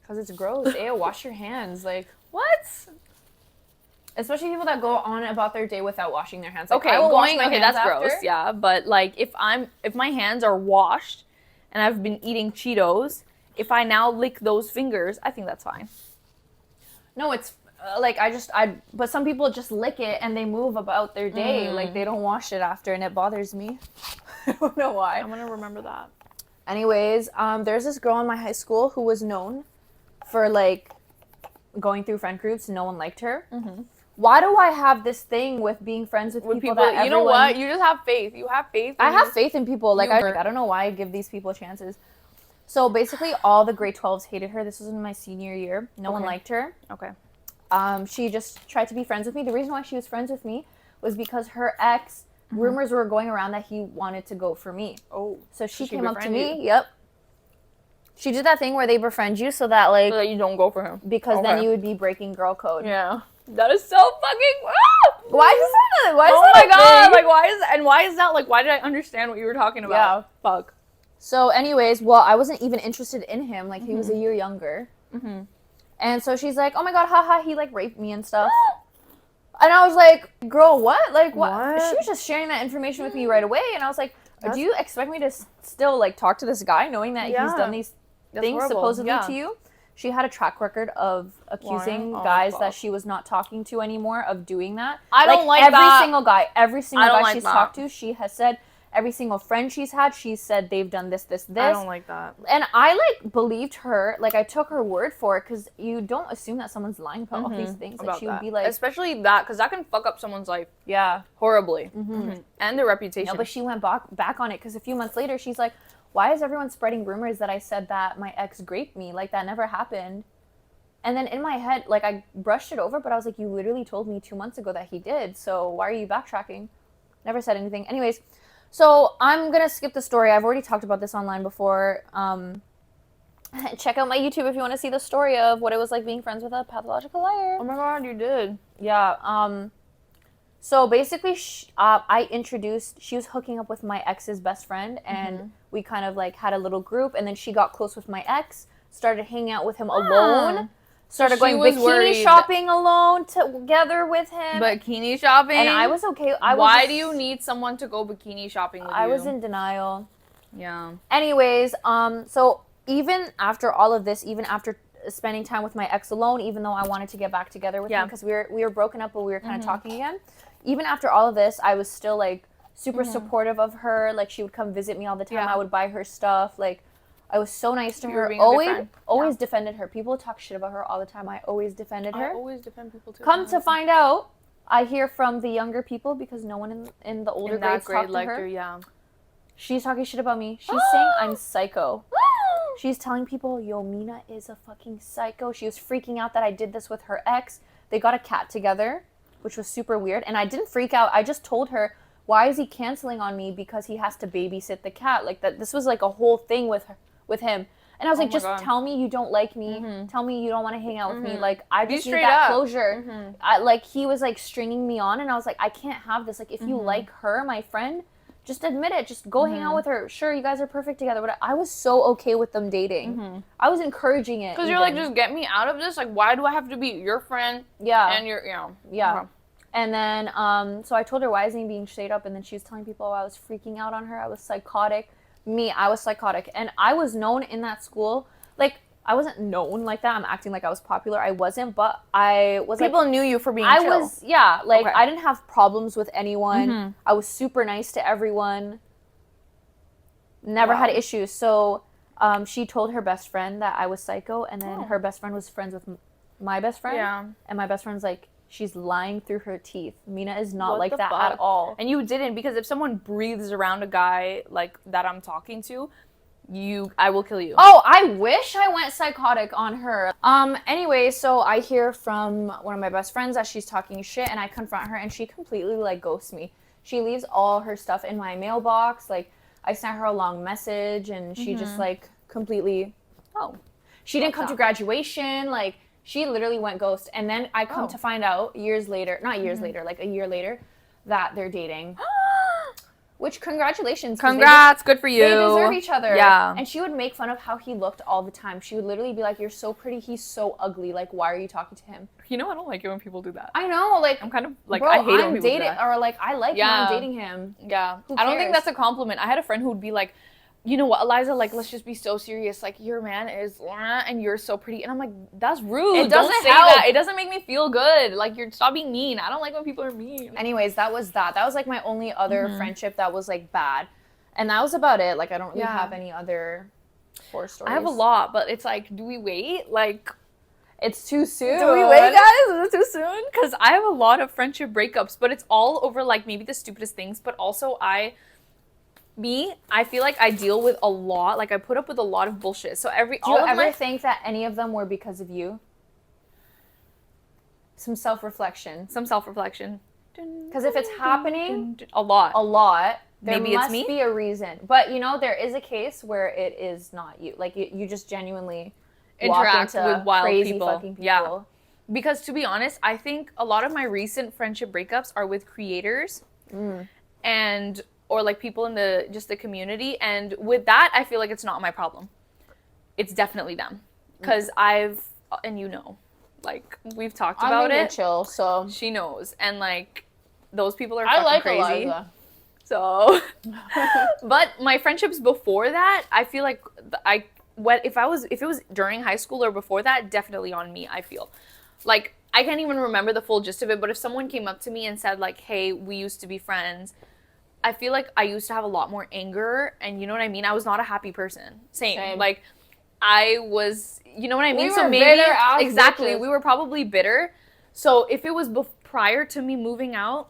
Because it's gross. Ew, wash your hands. What? Especially people that go on about their day without washing their hands. Okay, that's gross, yeah. But, if my hands are washed and I've been eating Cheetos, if I now lick those fingers, I think that's fine. No, it's... but some people just lick it and they move about their day. They don't wash it after, and it bothers me. I don't know why. I'm gonna remember that. Anyways, there's this girl in my high school who was known for, going through friend groups and no one liked her. Mm-hmm. Why do I have this thing with being friends with people that everyone... You know what? You just have faith. You have faith. I have faith in people. I don't know why I give these people chances. So, basically, all the grade 12s hated her. This was in my senior year. No one liked her. Okay. She just tried to be friends with me. The reason why she was friends with me was because her ex, rumors were going around that he wanted to go for me. Oh. So she came up to me. Yep. She did that thing where they befriend you so that so that you don't go for him. Because then you would be breaking girl code. Yeah. That is so fucking... Why is that? Oh my God. Why is that? Why did I understand what you were talking about? Yeah. Fuck. So anyways, I wasn't even interested in him. He was a year younger. Mm-hmm. And so she's like, oh my God, haha, he raped me and stuff. And I was like, girl, what? What? She was just sharing that information with me right away. And I was like, do you expect me to still talk to this guy knowing that he's done these things supposedly to you? She had a track record of accusing guys that she was not talking to anymore of doing that. I don't like that. Every single guy she's talked to, she has said, every single friend she's had, she said they've done this. I don't like that. And I believed her. I took her word for it because you don't assume that someone's lying about all these things. She would be especially that, because that can fuck up someone's life. Yeah. Horribly. Mm-hmm. And their reputation. No, but she went back on it because a few months later, she's like, why is everyone spreading rumors that I said that my ex raped me? Like, that never happened. And then in my head, like, I brushed it over, but I was like, you literally told me 2 months ago that he did. So why are you backtracking? Never said anything. Anyways, so I'm going to skip the story. I've already talked about this online before. Check out my YouTube if you want to see the story of what it was like being friends with a pathological liar. Oh my God, you did. Yeah. So basically, I introduced, she was hooking up with my ex's best friend, and we kind of like had a little group, and then she got close with my ex, started hanging out with him alone, started going bikini shopping alone together with him. Bikini shopping? And I was okay. Why do you need someone to go bikini shopping with you? I was in denial. Yeah. Anyways, so even after all of this, even after spending time with my ex alone, even though I wanted to get back together with him because we were broken up, but we were kind of talking again. Even after all of this, I was still like super supportive of her. Like, she would come visit me all the time. I would buy her stuff. Like, I was so nice to her. Always defended her. People talk shit about her all the time. I always defended her. I always defend people too. Come to find out, I hear from the younger people, because no one in the older grades talked to her. Yeah. She's talking shit about me. She's saying I'm psycho. She's telling people, yo, Mina is a fucking psycho. She was freaking out that I did this with her ex. They got a cat together, which was super weird. And I didn't freak out. I just told her, why is he canceling on me? Because he has to babysit the cat. Like, that. This was like a whole thing with him. And I was like, just tell me you don't like me. Tell me you don't want to hang out with me. Like, I just need that closure. Like, he was like stringing me on, and I was like, I can't have this. Like, if you like her, my friend, just admit it. Just go hang out with her. Sure, you guys are perfect together. But I was so okay with them dating. I was encouraging it. Because you're like, just get me out of this. Like, why do I have to be your friend? Yeah. And you're, Yeah. Okay. And then, so I told her, why isn't he being straight up? And then she was telling people I was freaking out on her. I was psychotic. I was psychotic. And I was known in that school. Like, I wasn't known like that. I'm acting like I was popular. I wasn't, but I was people knew you for being chill. I didn't have problems with anyone. I was super nice to everyone. Never had issues. So she told her best friend that I was psycho, and then her best friend was friends with my best friend. Yeah. And my best friend's like, she's lying through her teeth. Mina is not like that at all. And you didn't, because if someone breathes around a guy like that I'm talking to, I will kill you. Oh, I wish I went psychotic on her. Anyway, so I hear from one of my best friends that she's talking shit, and I confront her, and she completely like ghosts me. She leaves all her stuff in my mailbox. Like, I sent her a long message, and she just like completely, she didn't come to graduation. Like, she literally went ghost. And then I come to find out years later, not years later, like a year later, that they're dating. Which, congratulations. Congrats, good for you. They deserve each other. Yeah. And she would make fun of how he looked all the time. She would literally be like, you're so pretty, he's so ugly. Like, why are you talking to him? You know, I don't like it when people do that. I know, like, I'm kind of, like, bro, I hate it when people do that. Or, like, I like when I'm dating him. Yeah. I don't think that's a compliment. I had a friend who would be like, you know what, Aliza, like, let's just be so serious. Like, your man is, and you're so pretty. And I'm like, that's rude. It doesn't don't say help. that. It doesn't make me feel good. Like, stop being mean. I don't like when people are mean. Anyways, that was that. That was, like, my only other friendship that was, like, bad. And that was about it. Like, I don't really have any other horror stories. I have a lot, but it's like, do we wait? Like, it's too soon. Do we wait, guys? Is it too soon? Because I have a lot of friendship breakups, but it's all over, like, maybe the stupidest things. But also, I feel like I deal with a lot. Like, I put up with a lot of bullshit. So do you ever think that any of them were because of you? Some self-reflection. Because if it's happening a lot, maybe must be a reason. But, you know, there is a case where it is not you. Like, you just genuinely interact walk into with wild crazy people. Fucking people. Yeah. Because, to be honest, I think a lot of my recent friendship breakups are with creators and or like people in the community, and with that I feel like it's not my problem. It's definitely them. Because and you know, like, we've talked about it. Chill, so she knows, and like those people are fucking crazy. Aliza. So but my friendships before that, I feel like if it was during high school or before that, definitely on me. I feel like I can't even remember the full gist of it, but if someone came up to me and said like, hey, we used to be friends, I feel like I used to have a lot more anger, and you know what I mean? I was not a happy person. Same. Like, I was, you know what I mean? So maybe, exactly, we were probably bitter. So if it was prior to me moving out,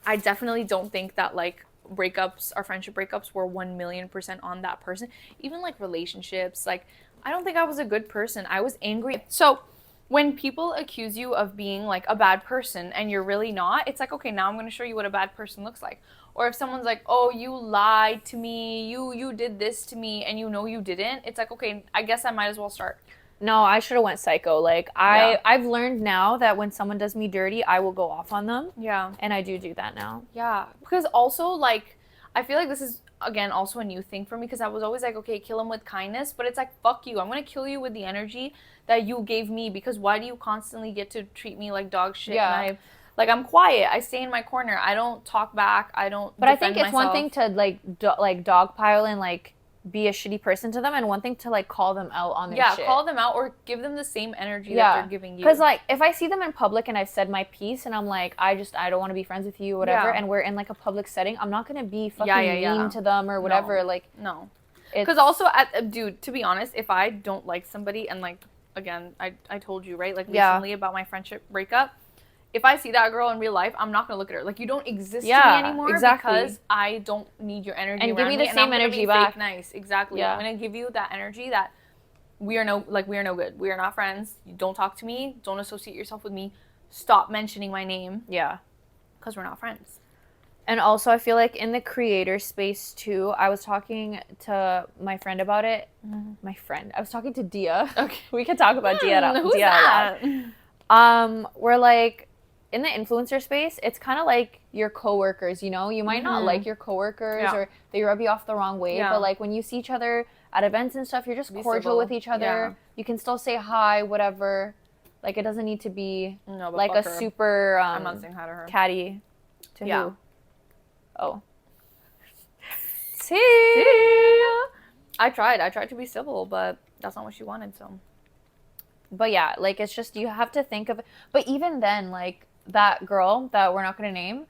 I definitely don't think that, like, breakups, our friendship breakups were 1,000,000% on that person. Even like relationships, like I don't think I was a good person. I was angry. So when people accuse you of being like a bad person and you're really not, it's like, okay, now I'm going to show you what a bad person looks like. Or if someone's like, oh, you lied to me, you did this to me, and you know you didn't, it's like, okay, I guess I might as well start. No, I should have went psycho. Like, I've learned now that when someone does me dirty, I will go off on them. Yeah. And I do that now. Yeah. Because also, like, I feel like this is, again, also a new thing for me, because I was always like, okay, kill him with kindness, but it's like, fuck you. I'm going to kill you with the energy that you gave me, because why do you constantly get to treat me like dog shit? Yeah. And I'm quiet. I stay in my corner. I don't talk back. I don't But I think it's one thing to, like, dogpile and, like, be a shitty person to them, and one thing to, like, call them out on their shit. Yeah, call them out or give them the same energy that they're giving you. Because, like, if I see them in public and I've said my piece and I'm like, I don't want to be friends with you, whatever, and we're in, like, a public setting, I'm not going to be fucking mean to them or whatever. No. Like, no. Because also, dude, to be honest, if I don't like somebody, and, like, again, I told you, right, like, recently about my friendship breakup, if I see that girl in real life, I'm not going to look at her. Like, you don't exist to me anymore because I don't need your energy and give me the same energy back. Fake nice. Exactly. Yeah. I'm going to give you that energy that we are no good. We are not friends. You don't talk to me. Don't associate yourself with me. Stop mentioning my name. Yeah. Because we're not friends. And also, I feel like in the creator space, too, I was talking to my friend about it. Mm-hmm. I was talking to Dia. Okay. We could talk about Dia. Who's that? We're like, in the influencer space, it's kind of like your coworkers, you know? You might not like your coworkers or they rub you off the wrong way, but like when you see each other at events and stuff, you're just cordial with each other. Yeah. You can still say hi, whatever. Like, it doesn't need to be like a super I'm not saying hi to her. Catty to who? Oh. See? I tried to be civil, but that's not what she wanted, so. But yeah, like, it's just, you have to think of it. But even then, like, that girl that we're not going to name,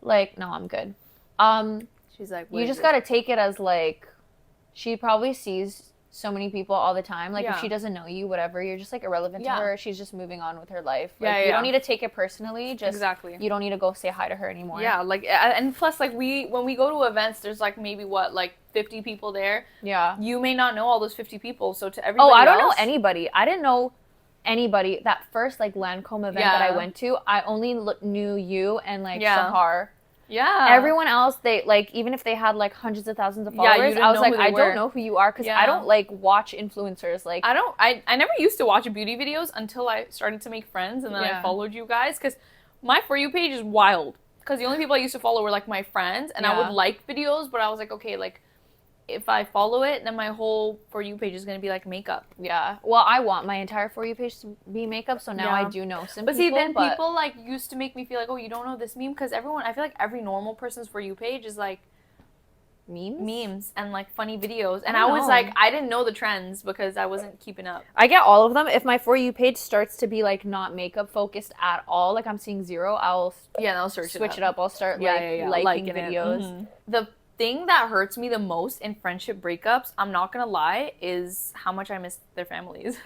like, no, I'm good. She's like, you just got to take it as, like, she probably sees so many people all the time. Like, if she doesn't know you, whatever, you're just, like, irrelevant to her. She's just moving on with her life. Like, you don't need to take it personally. Just, you don't need to go say hi to her anymore. Yeah, like, and plus, like, when we go to events, there's, like, maybe, 50 people there? Yeah. You may not know all those 50 people, so to everybody I don't know anybody. I didn't know anybody. That first, like, Lancome event that I went to, I only knew you and, like, Sahar. Yeah. Everyone else, they, like, even if they had, like, hundreds of thousands of followers, I was like, I don't know who you are, because I don't, like, watch influencers. Like, I never used to watch beauty videos until I started to make friends, and then I followed you guys, because my For You page is wild. Because the only people I used to follow were, like, my friends, and I would like videos, but I was like, okay, like, if I follow it, then my whole For You page is going to be, like, makeup. Yeah. Well, I want my entire For You page to be makeup, so now I do know some people. But see, then people, like, used to make me feel like, oh, you don't know this meme? Because I feel like every normal person's For You page is, like, memes and, like, funny videos. And I was, like, I didn't know the trends because I wasn't keeping up. I get all of them. If my For You page starts to be, like, not makeup focused at all, like, I'm seeing zero, I'll switch it up. I'll start, liking videos. Mm-hmm. The thing that hurts me the most in friendship breakups, I'm not gonna lie, is how much I miss their families.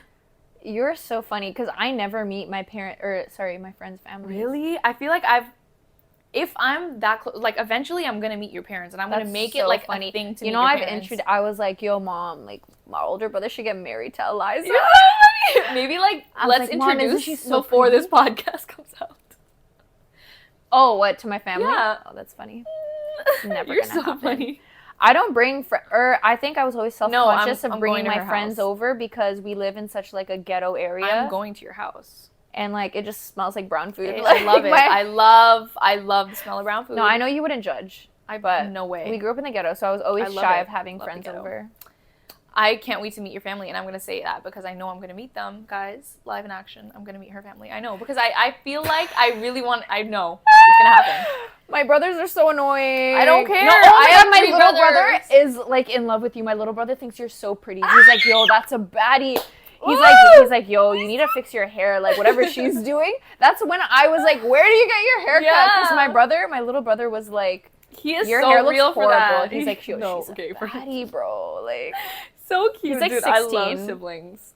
You're so funny, because I never meet my my friend's family. Really? I feel like if I'm that close, like, eventually I'm gonna meet your parents, and I'm gonna make it, like, funny. A thing to meet your parents. I was like, yo, mom, like, my older brother should get married to Aliza. Yeah. Maybe, like, let's introduce before this podcast comes out. Oh, what, to my family? Yeah. Oh, that's funny. Never You're gonna so happen. Funny. I don't bring I think I was always self-conscious of bringing my friends over, because we live in such, like, a ghetto area. I'm going to your house. And, like, it just smells like brown food. I love it. I love the smell of brown food. No, I know you wouldn't judge. But no way. We grew up in the ghetto, so I was always shy of having friends over. I can't wait to meet your family, and I'm going to say that because I know I'm going to meet them, guys. Live in action. I'm going to meet her family. I know, because I feel like I really want... I know it's going to happen. My brothers are so annoying. I don't care. No, my little brother is, like, in love with you. My little brother thinks you're so pretty. He's like, yo, that's a baddie. He's like, yo, you need to fix your hair, like, whatever she's doing. That's when I was like, where do you get your hair cut? Because my little brother was like, he is your so hair looks real horrible. For that. He's like, yo, she's a baddie, bro. Like, so cute. He's like, dude, 16. I love siblings.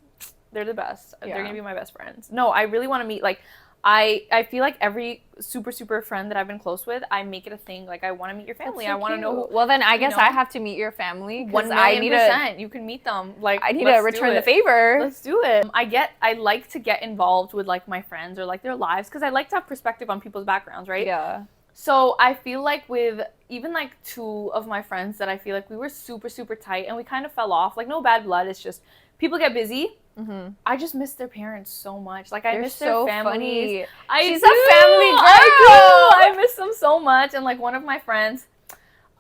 They're the best. Yeah. They're gonna be my best friends. No, I really want to meet, like, I feel like every super friend that I've been close with, I make it a thing. Like, I want to meet your family. So I want to know who. Well, then I guess I have to meet your family. 1,000,000%. You can meet them. Like, I need to return the favor. Let's do it. I like to get involved with like my friends or like their lives because I like to have perspective on people's backgrounds, right? Yeah. So I feel like with even like 2 of my friends that I feel like we were super tight and we kind of fell off. Like, no bad blood. It's just people get busy. Mm-hmm. I just miss their parents so much. Like, I miss their families. She's a family girl. I miss them so much. And like one of my friends,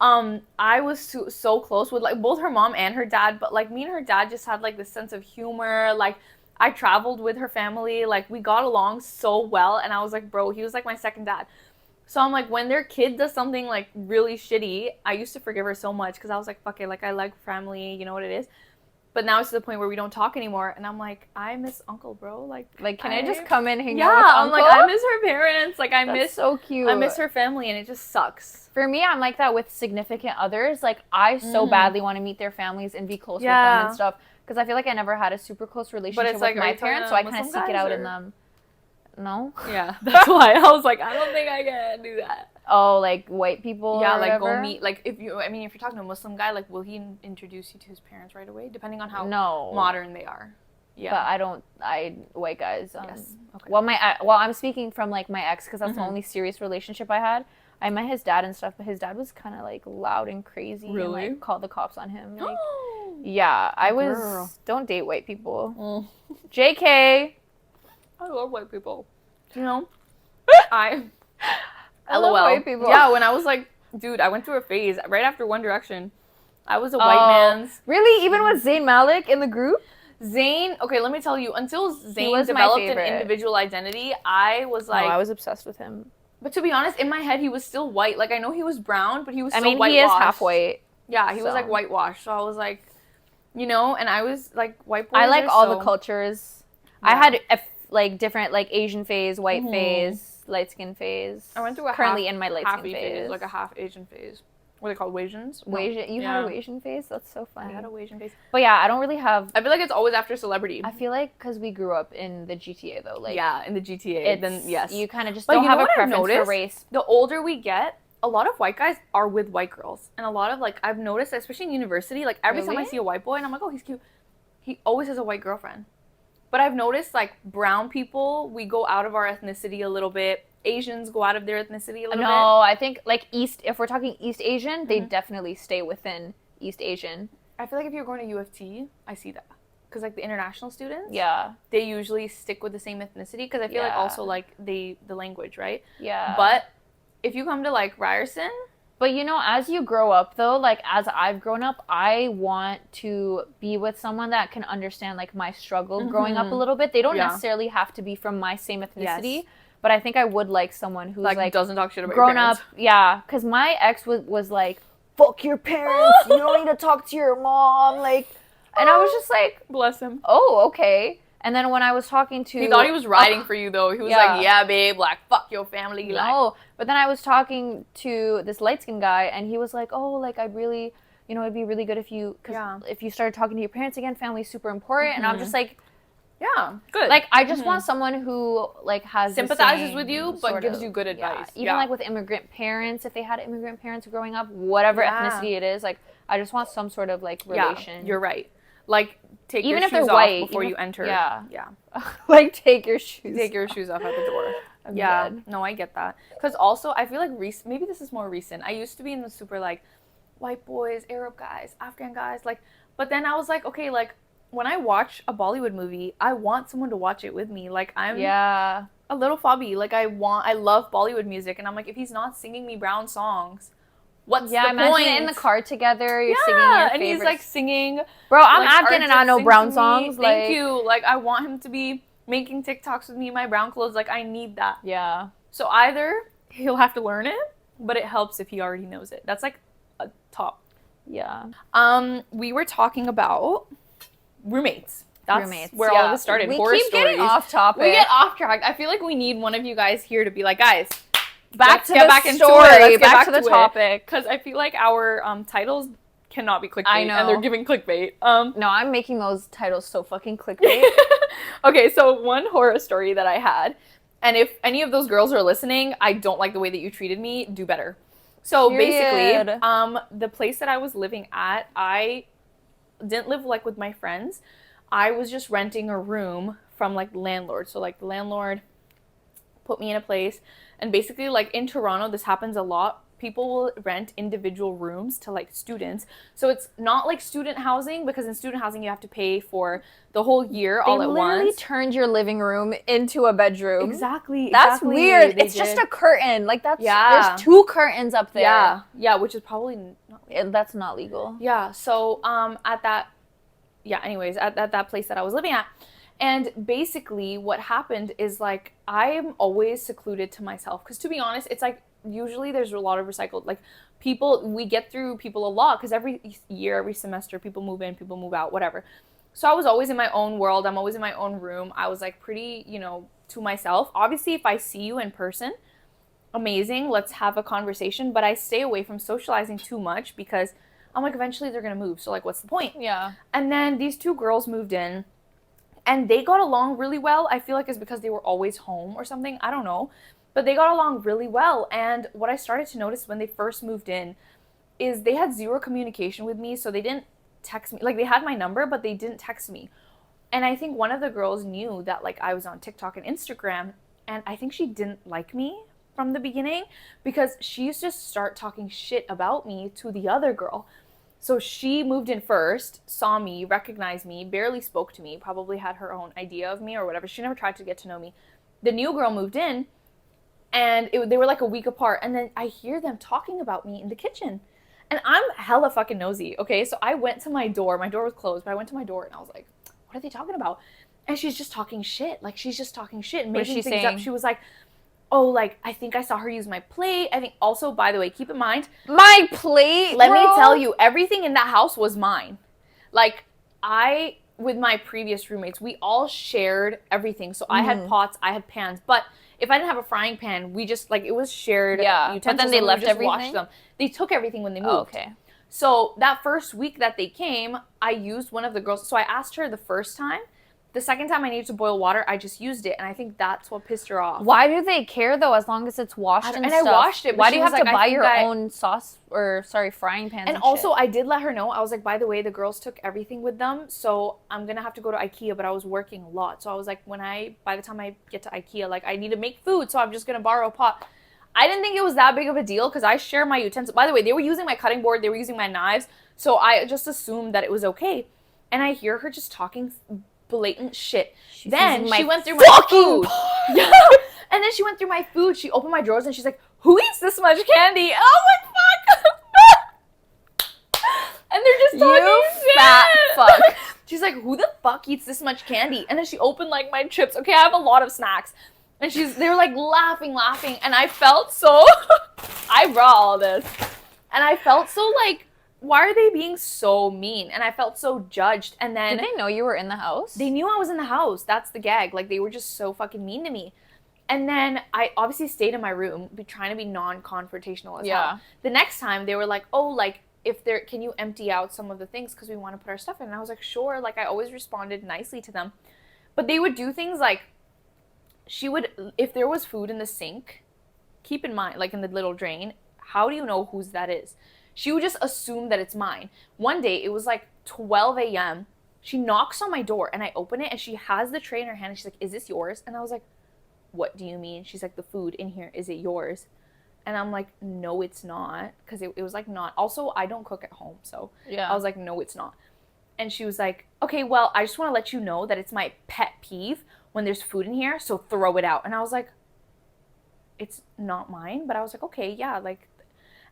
I was so close with like both her mom and her dad. But like me and her dad just had like this sense of humor. Like, I traveled with her family. Like, we got along so well. And I was like, bro, he was like my second dad. So I'm like, when their kid does something like really shitty, I used to forgive her so much because I was like, fuck it, like I like family, you know what it is. But now it's to the point where we don't talk anymore, and I'm like, I miss Uncle, bro. Like can I just come and hang out with Uncle? I'm like, I miss her parents. Like, That's so cute. I miss her family, and it just sucks. For me, I'm like that with significant others. Like, I so badly want to meet their families and be close with them and stuff because I feel like I never had a super close relationship with my parents, so I kind of seek it out in them. No? Yeah, that's why I was like, I don't think I can do that. Oh, like white people? Yeah, or like whatever? go meet, like if you're talking to a Muslim guy, like will he introduce you to his parents right away, depending on how modern they are? Yeah. But white guys. Yes. Okay. Well, I'm speaking from like my ex because that's the only serious relationship I had. I met his dad and stuff, but his dad was kind of like loud and crazy and like called the cops on him. Like, yeah, don't date white people. JK. I love white people. You know? I love white people. Yeah, when I was like, dude, I went through a phase right after One Direction. I was a white man's. Really? Even with Zayn Malik in the group? Zayn, okay, let me tell you, until Zayn developed an individual identity, I was like... I was obsessed with him. But to be honest, in my head, he was still white. Like, I know he was brown, but he was still whitewashed. He is half white. Yeah, he was like whitewashed. So I was like, you know, and I was like, white boys I like all the cultures. Yeah. I had like different like Asian phase, white phase, light skin phase. I went through currently in my light skin phase, like a half Asian phase. What are they called? Wasians? Wasian. You had a Wasian phase? That's so funny. I had a Wasian phase. But yeah, I don't really have. I feel like it's always after celebrity. I feel like because we grew up in the GTA though, like in the GTA. Then yes, you kind of just don't have a preference for race. The older we get, a lot of white guys are with white girls, and a lot of like I've noticed, especially in university, like every time I see a white boy, and I'm like, oh, he's cute. He always has a white girlfriend. But I've noticed, like, brown people, we go out of our ethnicity a little bit. Asians go out of their ethnicity a little bit. No, I think, like, if we're talking East Asian, they definitely stay within East Asian. I feel like if you're going to U of T, I see that. Because, like, the international students, they usually stick with the same ethnicity. Because I feel like also, like, the language, right? Yeah. But if you come to, like, Ryerson... But, you know, as you grow up, though, like, as I've grown up, I want to be with someone that can understand, like, my struggle growing up a little bit. They don't necessarily have to be from my same ethnicity, but I think I would like someone who's, like doesn't talk shit about grown your parents. up. Yeah, because my ex was like, fuck your parents. You don't need to talk to your mom. Like, and I was just like... Bless him. Oh, okay. And then when I was talking to... He thought he was riding for you, though. He was like, yeah, babe, like, fuck your family. No, but then I was talking to this light-skinned guy, and he was like, oh, like, I really, you know, it'd be really good if you... Because if you started talking to your parents again, family's super important. And I'm just like... Yeah, good. Like, I just want someone who, like, has sympathizes with you, but gives you good advice. Even, like, with immigrant parents, if they had immigrant parents growing up, whatever ethnicity it is, like, I just want some sort of, like, relation. Yeah, you're right. Like, take even your if shoes they're off white, before you enter. Yeah. Yeah. Like, take your shoes off at the door. I'm dead. No, I get that. Because also, I feel like maybe this is more recent. I used to be in the super, like, white boys, Arab guys, Afghan guys, like, but then I was like, okay, like, when I watch a Bollywood movie, I want someone to watch it with me. Like, I'm a little fobby. Like, I love Bollywood music, and I'm like, if he's not singing me brown songs, what's the imagine point? In the car together, you're singing your favorites. And he's like singing. Bro, I'm Afghan and I know brown songs. Thank you. Like, I want him to be making TikToks with me in my brown clothes. Like, I need that. Yeah. So either he'll have to learn it, but it helps if he already knows it. That's like a top. Yeah. We were talking about roommates. That's roommates, where all of this started. We Horror keep stories. Getting off topic. We get off track. I feel like we need one of you guys here to be like, guys, back to the story. Let's get back to the topic. Because I feel like our titles cannot be clickbait. I know. And they're giving clickbait. No, I'm making those titles so fucking clickbait. Okay, so one horror story that I had, And if any of those girls are listening, I don't like the way that you treated me. Do better. So basically, the place that I was living at, I didn't live like with my friends. I was just renting a room from like the landlord. So like the landlord put me in a place, and basically like in Toronto, this happens a lot. People will rent individual rooms to like students. So it's not like student housing, because in student housing you have to pay for the whole year all at once. They literally turned your living room into a bedroom. Exactly. That's weird. It's just a curtain. Like there's 2 curtains up there. Yeah, which is probably not legal. That's not legal. Yeah. So at that place that I was living at. And basically what happened is like I'm always secluded to myself, because to be honest, it's like usually there's a lot of recycled, like we get through people a lot, because every year, every semester, people move in, people move out, whatever. So I was always in my own world. I'm always in my own room. I was like pretty, to myself. Obviously, if I see you in person, amazing, let's have a conversation, but I stay away from socializing too much, because I'm like, eventually they're gonna move, so like what's the point? Yeah. And then these 2 girls moved in, and they got along really well. I feel like it's because they were always home or something. I don't know. But they got along really well. And what I started to notice when they first moved in is they had 0 communication with me. So they didn't text me. Like, they had my number, but they didn't text me. And I think one of the girls knew that, like, I was on TikTok and Instagram. And I think she didn't like me from the beginning, because she used to start talking shit about me to the other girl. So she moved in first, saw me, recognized me, barely spoke to me, probably had her own idea of me or whatever. She never tried to get to know me. The new girl moved in, and they were like a week apart. And then I hear them talking about me in the kitchen. And I'm hella fucking nosy, okay? So I went to my door. My door was closed, but I went to my door and I was like, what are they talking about? And she's just talking shit. Like, she's just talking shit and making things up. She was like, oh, like, I think I saw her use my plate. I think also, by the way, keep in mind. My plate? Let me tell you, everything in that house was mine. Like, with my previous roommates, we all shared everything. So I had pots, I had pans. But if I didn't have a frying pan, we just, like, it was shared utensils. But then they left everything? Washed them. They took everything when they moved. Oh, okay. So that first week that they came, I used one of the girls. So I asked her the first time. The second time I needed to boil water, I just used it, and I think that's what pissed her off. Why do they care, though, as long as it's washed and stuff? I washed it. Why do you have to buy your own frying pans and also, I did let her know. I was like, by the way, the girls took everything with them, so I'm going to have to go to IKEA, but I was working a lot. So I was like, by the time I get to IKEA, like, I need to make food, so I'm just going to borrow a pot. I didn't think it was that big of a deal, because I share my utensils. By the way, they were using my cutting board, they were using my knives, so I just assumed that it was okay. And I hear her just talking blatant shit. Then she went through my food. Yeah. And then she went through my food. She opened my drawers and she's like, who eats this much candy? And I'm like, fuck. And they're just talking shit. Fat fuck. She's like, who the fuck eats this much candy? And then she opened like my chips. Okay, I have a lot of snacks. And they were like laughing. And I felt so, I brought all this. And I felt so like, why are they being so mean? And I felt so judged. And then... Did they know you were in the house? They knew I was in the house. That's the gag. Like, they were just so fucking mean to me. And then I obviously stayed in my room, trying to be non-confrontational as hell. The next time, they were like, oh, like, can you empty out some of the things because we want to put our stuff in? And I was like, sure. Like, I always responded nicely to them. But they would do things like, if there was food in the sink, keep in mind, like in the little drain, how do you know whose that is? She would just assume that it's mine. One day, it was like 12 a.m. She knocks on my door, and I open it, and she has the tray in her hand, and she's like, is this yours? And I was like, what do you mean? She's like, the food in here, is it yours? And I'm like, no, it's not, because it was like not. Also, I don't cook at home, so I was like, no, it's not. And she was like, okay, well, I just want to let you know that it's my pet peeve when there's food in here, so throw it out. And I was like, it's not mine, but I was like, okay, yeah, like.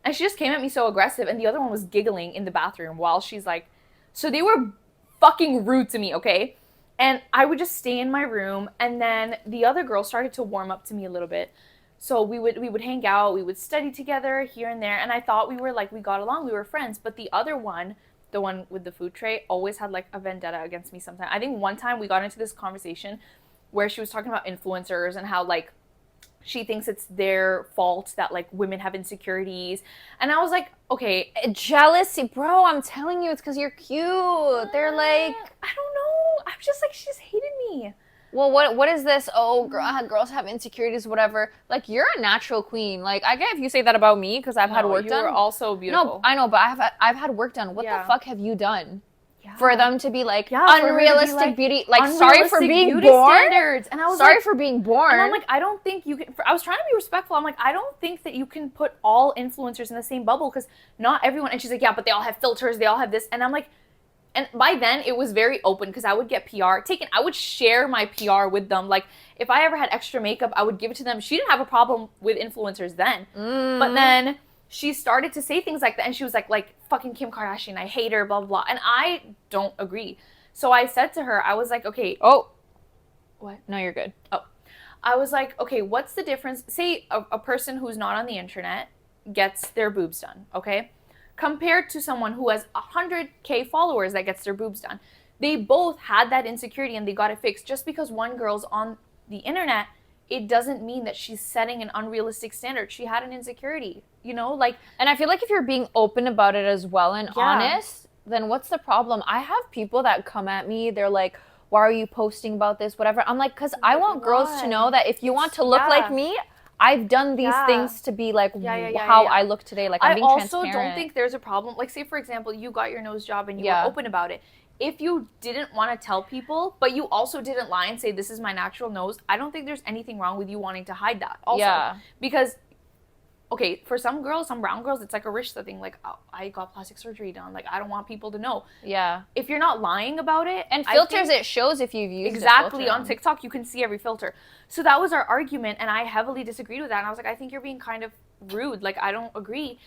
And she just came at me so aggressive, and the other one was giggling in the bathroom while she's like, so they were fucking rude to me, okay? And I would just stay in my room, and then the other girl started to warm up to me a little bit. So we would hang out, we would study together here and there, and I thought we got along, we were friends. But the other one, the one with the food tray, always had like a vendetta against me sometimes. I think one time we got into this conversation where she was talking about influencers and how like she thinks it's their fault that like women have insecurities. And I was like, okay. Jealousy, bro, I'm telling you, it's because you're cute. They're like, I don't know. I'm just like, she just hated me. well, what is this? Oh, girls have insecurities, whatever. Like, you're a natural queen. Like, I get if you say that about me because I've had work done. You were also beautiful. No, I know, but I've had work done. What the fuck have you done? Yeah. For them to be like unrealistic beauty, like sorry for being beauty born. Standards. And I was sorry for being born. And I'm like, I don't think you can. I was trying to be respectful. I'm like, I don't think that you can put all influencers in the same bubble because not everyone. And she's like, yeah, but they all have filters. They all have this. And I'm like, and by then it was very open because I would get PR taken. I would share my PR with them. Like if I ever had extra makeup, I would give it to them. She didn't have a problem with influencers then, but then she started to say things like that, and she was like fucking Kim Kardashian, I hate her, blah, blah, blah. And I don't agree. So I said to her, I was like, okay. Oh. What? No, you're good. Oh. I was like, okay, what's the difference? Say a person who's not on the internet gets their boobs done, okay? Compared to someone who has 100K followers that gets their boobs done. They both had that insecurity and they got it fixed. Just because one girl's on the internet, it doesn't mean that she's setting an unrealistic standard. She had an insecurity, you know, like. And I feel like if you're being open about it as well and honest, then what's the problem? I have people that come at me. They're like, why are you posting about this? Whatever. I'm like, because I want girls to know that if you want to look like me, I've done these things to be like how I look today. Like I'm being transparent. I also don't think there's a problem. Like say, for example, you got your nose job and you were open about it. If you didn't want to tell people, but you also didn't lie and say, this is my natural nose, I don't think there's anything wrong with you wanting to hide that also. Because, okay, for some girls, some brown girls, it's like a rishta thing. Like, oh, I got plastic surgery done. Like, I don't want people to know. Yeah. If you're not lying about it. And filters, it shows if you've used exactly. On TikTok, you can see every filter. So that was our argument, and I heavily disagreed with that. And I was like, I think you're being kind of rude. Like, I don't agree.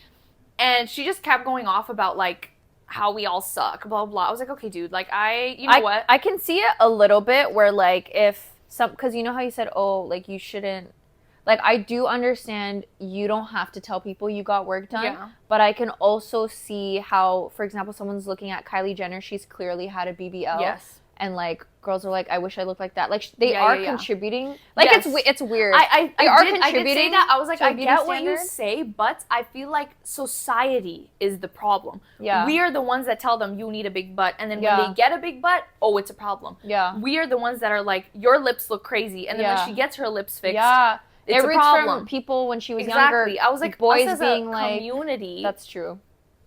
And she just kept going off about, like, how we all suck, blah, blah. I was like, okay, dude, like, you know what? I can see it a little bit where, like, if because you know how you said, oh, like, you shouldn't, like, I do understand you don't have to tell people you got work done, but I can also see how, for example, someone's looking at Kylie Jenner, she's clearly had a BBL. Yes. And, like, girls are like, I wish I looked like that. Like, they are contributing. Like, it's weird. I contributing. I did say that. I was like, I get what you say, but I feel like society is the problem. Yeah. We are the ones that tell them you need a big butt. And then when they get a big butt, oh, it's a problem. Yeah. We are the ones that are like, your lips look crazy. And then when she gets her lips fixed, it's a problem. From people when she was younger. I was like, boys us as being a like, community. That's true.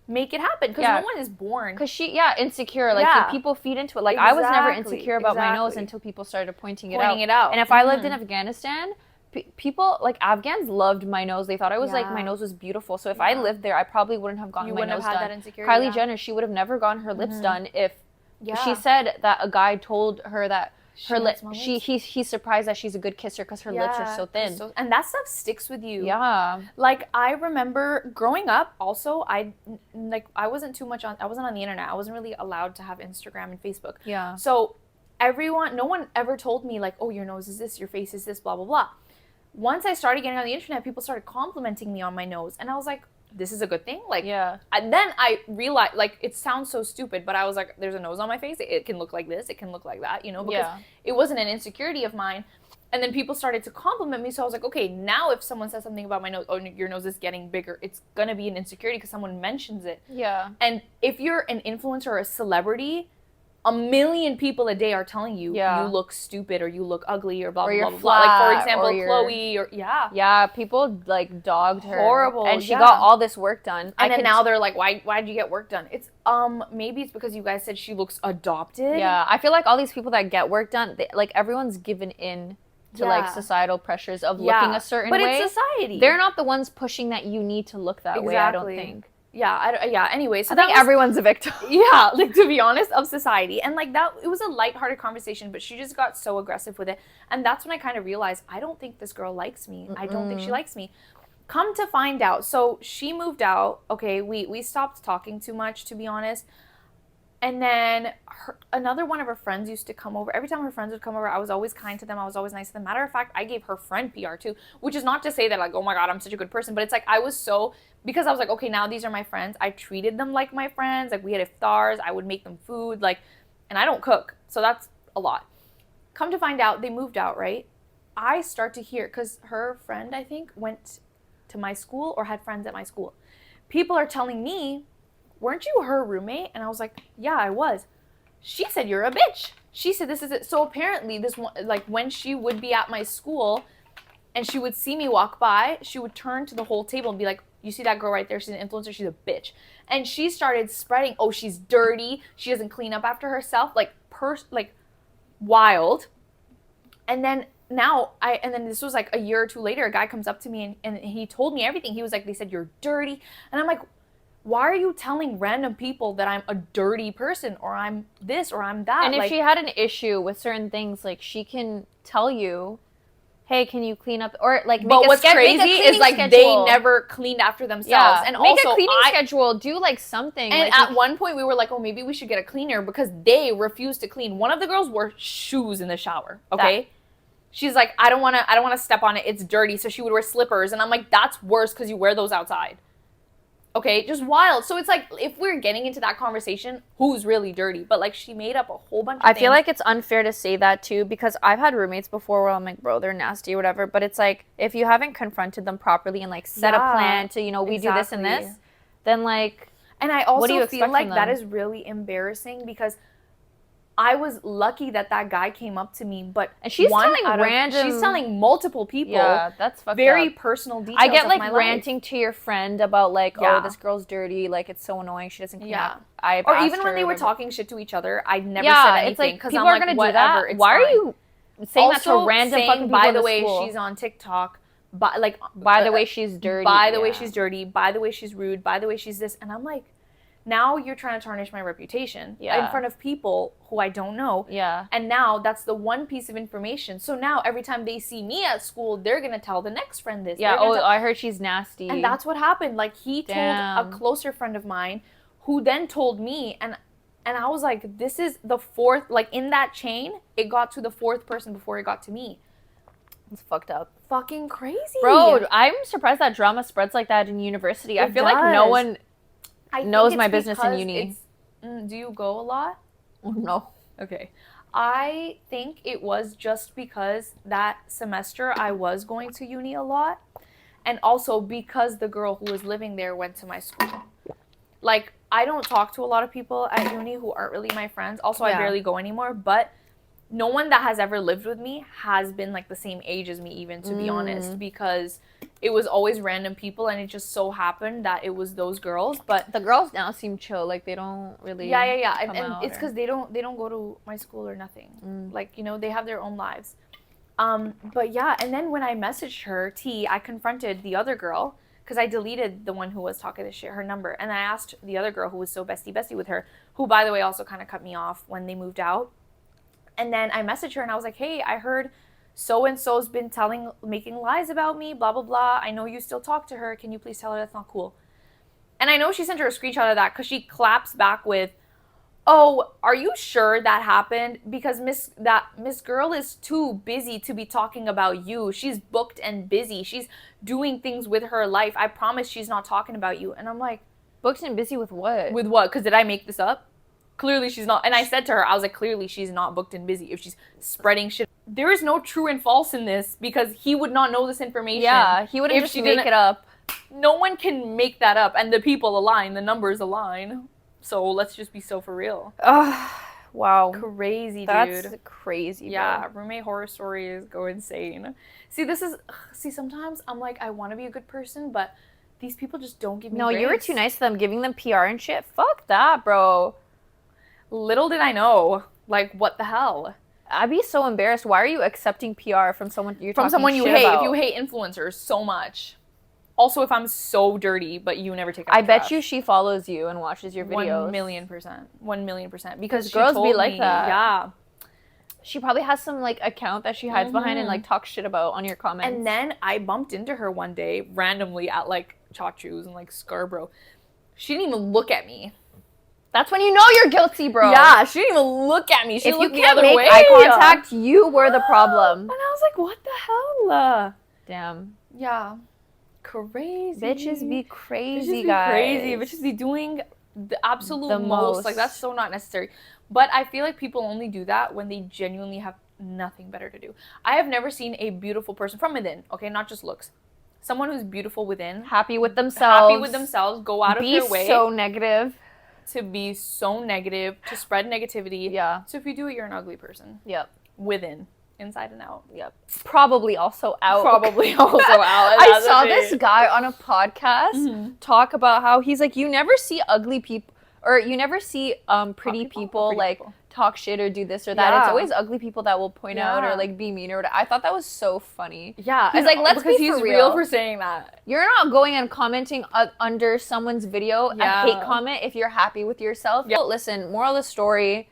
Make it happen because no one is born. Because insecure. Like people feed into it. Like I was never insecure about my nose until people started pointing it out. And if I lived in Afghanistan, people like Afghans loved my nose. They thought I was like my nose was beautiful. So if I lived there, I probably wouldn't have gotten my nose done. That insecurity. Kylie Jenner, she would have never gotten her lips done if she said that a guy told her that. He's surprised that she's a good kisser because her lips are so thin. And that stuff sticks with you. Yeah. Like I remember growing up also, I wasn't on the internet. I wasn't really allowed to have Instagram and Facebook. Yeah. So no one ever told me like, oh, your nose is this, your face is this, blah, blah, blah. Once I started getting on the internet, people started complimenting me on my nose. And I was like, this is a good thing. Like, and then I realized, like, it sounds so stupid, but I was like, there's a nose on my face. It can look like this. It can look like that, you know, because it wasn't an insecurity of mine. And then people started to compliment me. So I was like, okay, now if someone says something about my nose, oh, your nose is getting bigger, it's going to be an insecurity because someone mentions it. Yeah. And if you're an influencer or a celebrity, a million people a day are telling you you look stupid or you look ugly or blah, blah, blah, blah. Like, for example, Chloe or Yeah, people, like, dogged her. Horrible. And she got all this work done. And then now they're like, why'd you get work done? It's, maybe it's because you guys said she looks adopted. Yeah, I feel like all these people that get work done, like, everyone's given in to, like, societal pressures of looking a certain way. But it's society. They're not the ones pushing that you need to look that way, I don't think. Anyway, so I think everyone's a victim. Yeah, like, to be honest, of society. And like that, it was a lighthearted conversation, but she just got so aggressive with it. And that's when I kind of realized, I don't think this girl likes me. I don't think she likes me. Come to find out, so she moved out. Okay, we stopped talking too much, to be honest. And then another one of her friends used to come over. Every time her friends would come over, I was always kind to them. I was always nice to them. Matter of fact, I gave her friend PR too, which is not to say that like, oh my God, I'm such a good person. But it's like because I was like, okay, now these are my friends. I treated them like my friends. Like we had iftars. I would make them food. Like, and I don't cook. So that's a lot. Come to find out, they moved out, right? I start to hear, because her friend, I think, went to my school or had friends at my school. People are telling me, weren't you her roommate? And I was like, yeah, I was. she said, you're a bitch. She said, this is it. So apparently this one, like when she would be at my school and she would see me walk by, she would turn to the whole table and be like, you see that girl right there? She's an influencer. She's a bitch. And she started spreading, oh, she's dirty. She doesn't clean up after herself. Like wild. And then this was like a year or two later, a guy comes up to me and he told me everything. He was like, they said you're dirty. And I'm like, why are you telling random people that I'm a dirty person or I'm this or I'm that? And if she had an issue with certain things, like she can tell you, hey, can you clean up? Or like, but what's crazy is like schedule. They never cleaned after themselves. Yeah. And make also, a cleaning schedule. Do like something. And like, at one point we were like, oh, maybe we should get a cleaner because they refused to clean. One of the girls wore shoes in the shower. Okay. She's like, I don't want to step on it. It's dirty. So she would wear slippers. And I'm like, that's worse because you wear those outside. Okay, just wild. So it's like, if we're getting into that conversation, who's really dirty? But like, she made up a whole bunch of things. I feel like it's unfair to say that too, because I've had roommates before where I'm like, bro, they're nasty or whatever. But it's like, if you haven't confronted them properly and like set a plan to, you know, we do this and this, then like, and I also feel like that is really embarrassing because I was lucky that guy came up to me, but she's telling multiple people. Yeah, that's fucked very up. Personal details. I get like of my ranting life. To your friend about like, oh, this girl's dirty. Like it's so annoying. She doesn't clean up. Or even when they were talking shit to each other, I never said anything. It's like people are gonna do that. Why are you saying that to random fucking people? By the way, she's on TikTok. By the way, she's dirty. By the way, she's dirty. By the way, she's rude. By the way, she's this. And I'm like, now you're trying to tarnish my reputation in front of people who I don't know. Yeah. And now that's the one piece of information. So now every time they see me at school, they're going to tell the next friend this. Yeah. Oh, I heard she's nasty. And that's what happened. Like he told a closer friend of mine who then told me, and I was like, this is the fourth, like in that chain, it got to the fourth person before it got to me. It's fucked up. Fucking crazy. Bro, I'm surprised that drama spreads like that in university. I feel like no one knows my business in uni. Do you go a lot? No. Okay. I think it was just because that semester I was going to uni a lot. And also because the girl who was living there went to my school. Like, I don't talk to a lot of people at uni who aren't really my friends. Also, I barely go anymore. But no one that has ever lived with me has been like the same age as me even, to be honest. Because it was always random people, and it just so happened that it was those girls. But the girls now seem chill, like they don't really and it's because they don't go to my school or nothing. Like, you know, they have their own lives. But yeah, and then when I messaged her, I confronted the other girl because I deleted the one who was talking this shit, her number, and I asked the other girl who was so bestie with her, who by the way also kind of cut me off when they moved out. And then I messaged her and I was like, hey, I heard so-and-so's been making lies about me, blah, blah, blah. I know you still talk to her. Can you please tell her that's not cool? And I know she sent her a screenshot of that because she claps back with, oh, are you sure that happened? Because Miss Girl is too busy to be talking about you. She's booked and busy. She's doing things with her life. I promise she's not talking about you. And I'm like, booked and busy with what? With what? Because did I make this up? Clearly she's not. And I said to her, I was like, clearly she's not booked and busy if she's spreading shit. There is no true and false in this because he would not know this information. Yeah, he wouldn't just make it up. No one can make that up. And the people align, the numbers align. So let's just be so for real. Wow. Crazy, dude. That's crazy, bro. Yeah, roommate horror stories go insane. See, sometimes I'm like, I want to be a good person, but these people just don't give me grace. You were too nice to them, giving them PR and shit. Fuck that, bro. Little did I know. Like, what the hell? I'd be so embarrassed. Why are you accepting PR from someone you hate? If you hate influencers so much. Also, if I'm so dirty, but you never take out I bet you she follows you and watches your videos. 1,000,000%. 1,000,000%. Because girls be like that. Yeah. She probably has some, like, account that she hides behind and, like, talks shit about on your comments. And then I bumped into her one day randomly at, like, Chachu's and, like, Scarborough. She didn't even look at me. That's when you know you're guilty, bro. Yeah, she didn't even look at me. She looked the other way. If you can't make eye contact, you were the problem. And I was like, what the hell? Damn. Yeah. Crazy. Bitches be crazy, guys. Bitches be doing the absolute most. Like, that's so not necessary. But I feel like people only do that when they genuinely have nothing better to do. I have never seen a beautiful person from within, okay, not just looks. Someone who's beautiful within. Happy with themselves. Go out of their way. Be so negative. to be so negative, to spread negativity. Yeah. So if you do it, you're an ugly person. Yep. Within. Inside and out. Yep. Probably also out. Probably also out. I saw this guy on a podcast talk about how he's like, you never see ugly people, or you never see pretty people like talk shit or do this or that. It's always ugly people that will point out or like be mean or whatever. I thought that was so funny. Yeah. He's like, let's be he's for real for saying that. You're not going and commenting under someone's video a hate comment if you're happy with yourself. Yeah. Listen, moral of the story,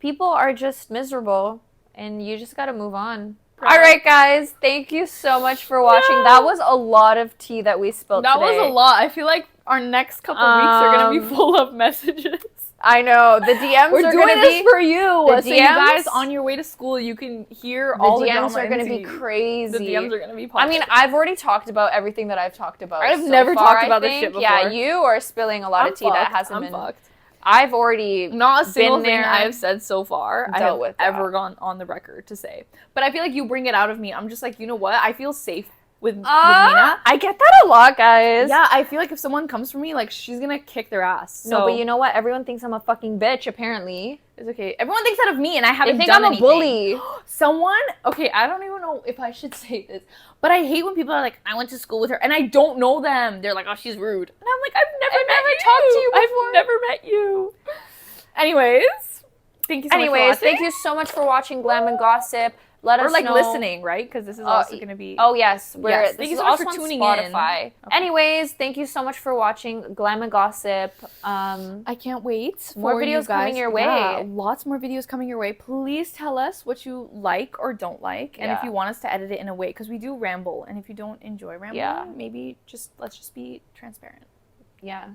people are just miserable. And you just gotta move on. Right. All right, guys. Thank you so much for watching. Yeah. That was a lot of tea that we spilled today. That was a lot. I feel like our next couple weeks are gonna be full of messages. I know. The DMs We're are doing gonna this be for you. The so DMs, you guys on your way to school, you can hear all the DMs are gonna be crazy. The DMs are gonna be popping. I mean, I've already talked about everything that I've talked about. I've never talked about this shit before. Yeah, you are spilling a lot of tea that hasn't been. Fucked. I've already not a single been thing there, I have said so far I have ever that. gone on the record to say. But I feel like you bring it out of me. I'm just like, you know what? I feel safe with Mina. I get that a lot, guys. Yeah, I feel like if someone comes for me, like, she's gonna kick their ass. So. No, but you know what? Everyone thinks I'm a fucking bitch, apparently. It's okay. Everyone thinks that of me, and I haven't done anything. They think I'm a bully. Someone, okay, I don't even know if I should say this, but I hate when people are like, I went to school with her, and I don't know them. They're like, oh, she's rude. And I'm like, I've never talked to you before. I've never met you. Anyways, thank you so much for watching. Thank you so much for watching Glam and Gossip. Let us know. Or listening, right? Because this is also going to be... Oh, yes. Thank you so much for tuning in. Spotify. Okay. Anyways, thank you so much for watching Glam and Gossip. I can't wait. More videos coming your way. Yeah, lots more videos coming your way. Please tell us what you like or don't like. And if you want us to edit it in a way. Because we do ramble. And if you don't enjoy rambling, maybe let's just be transparent. Yeah.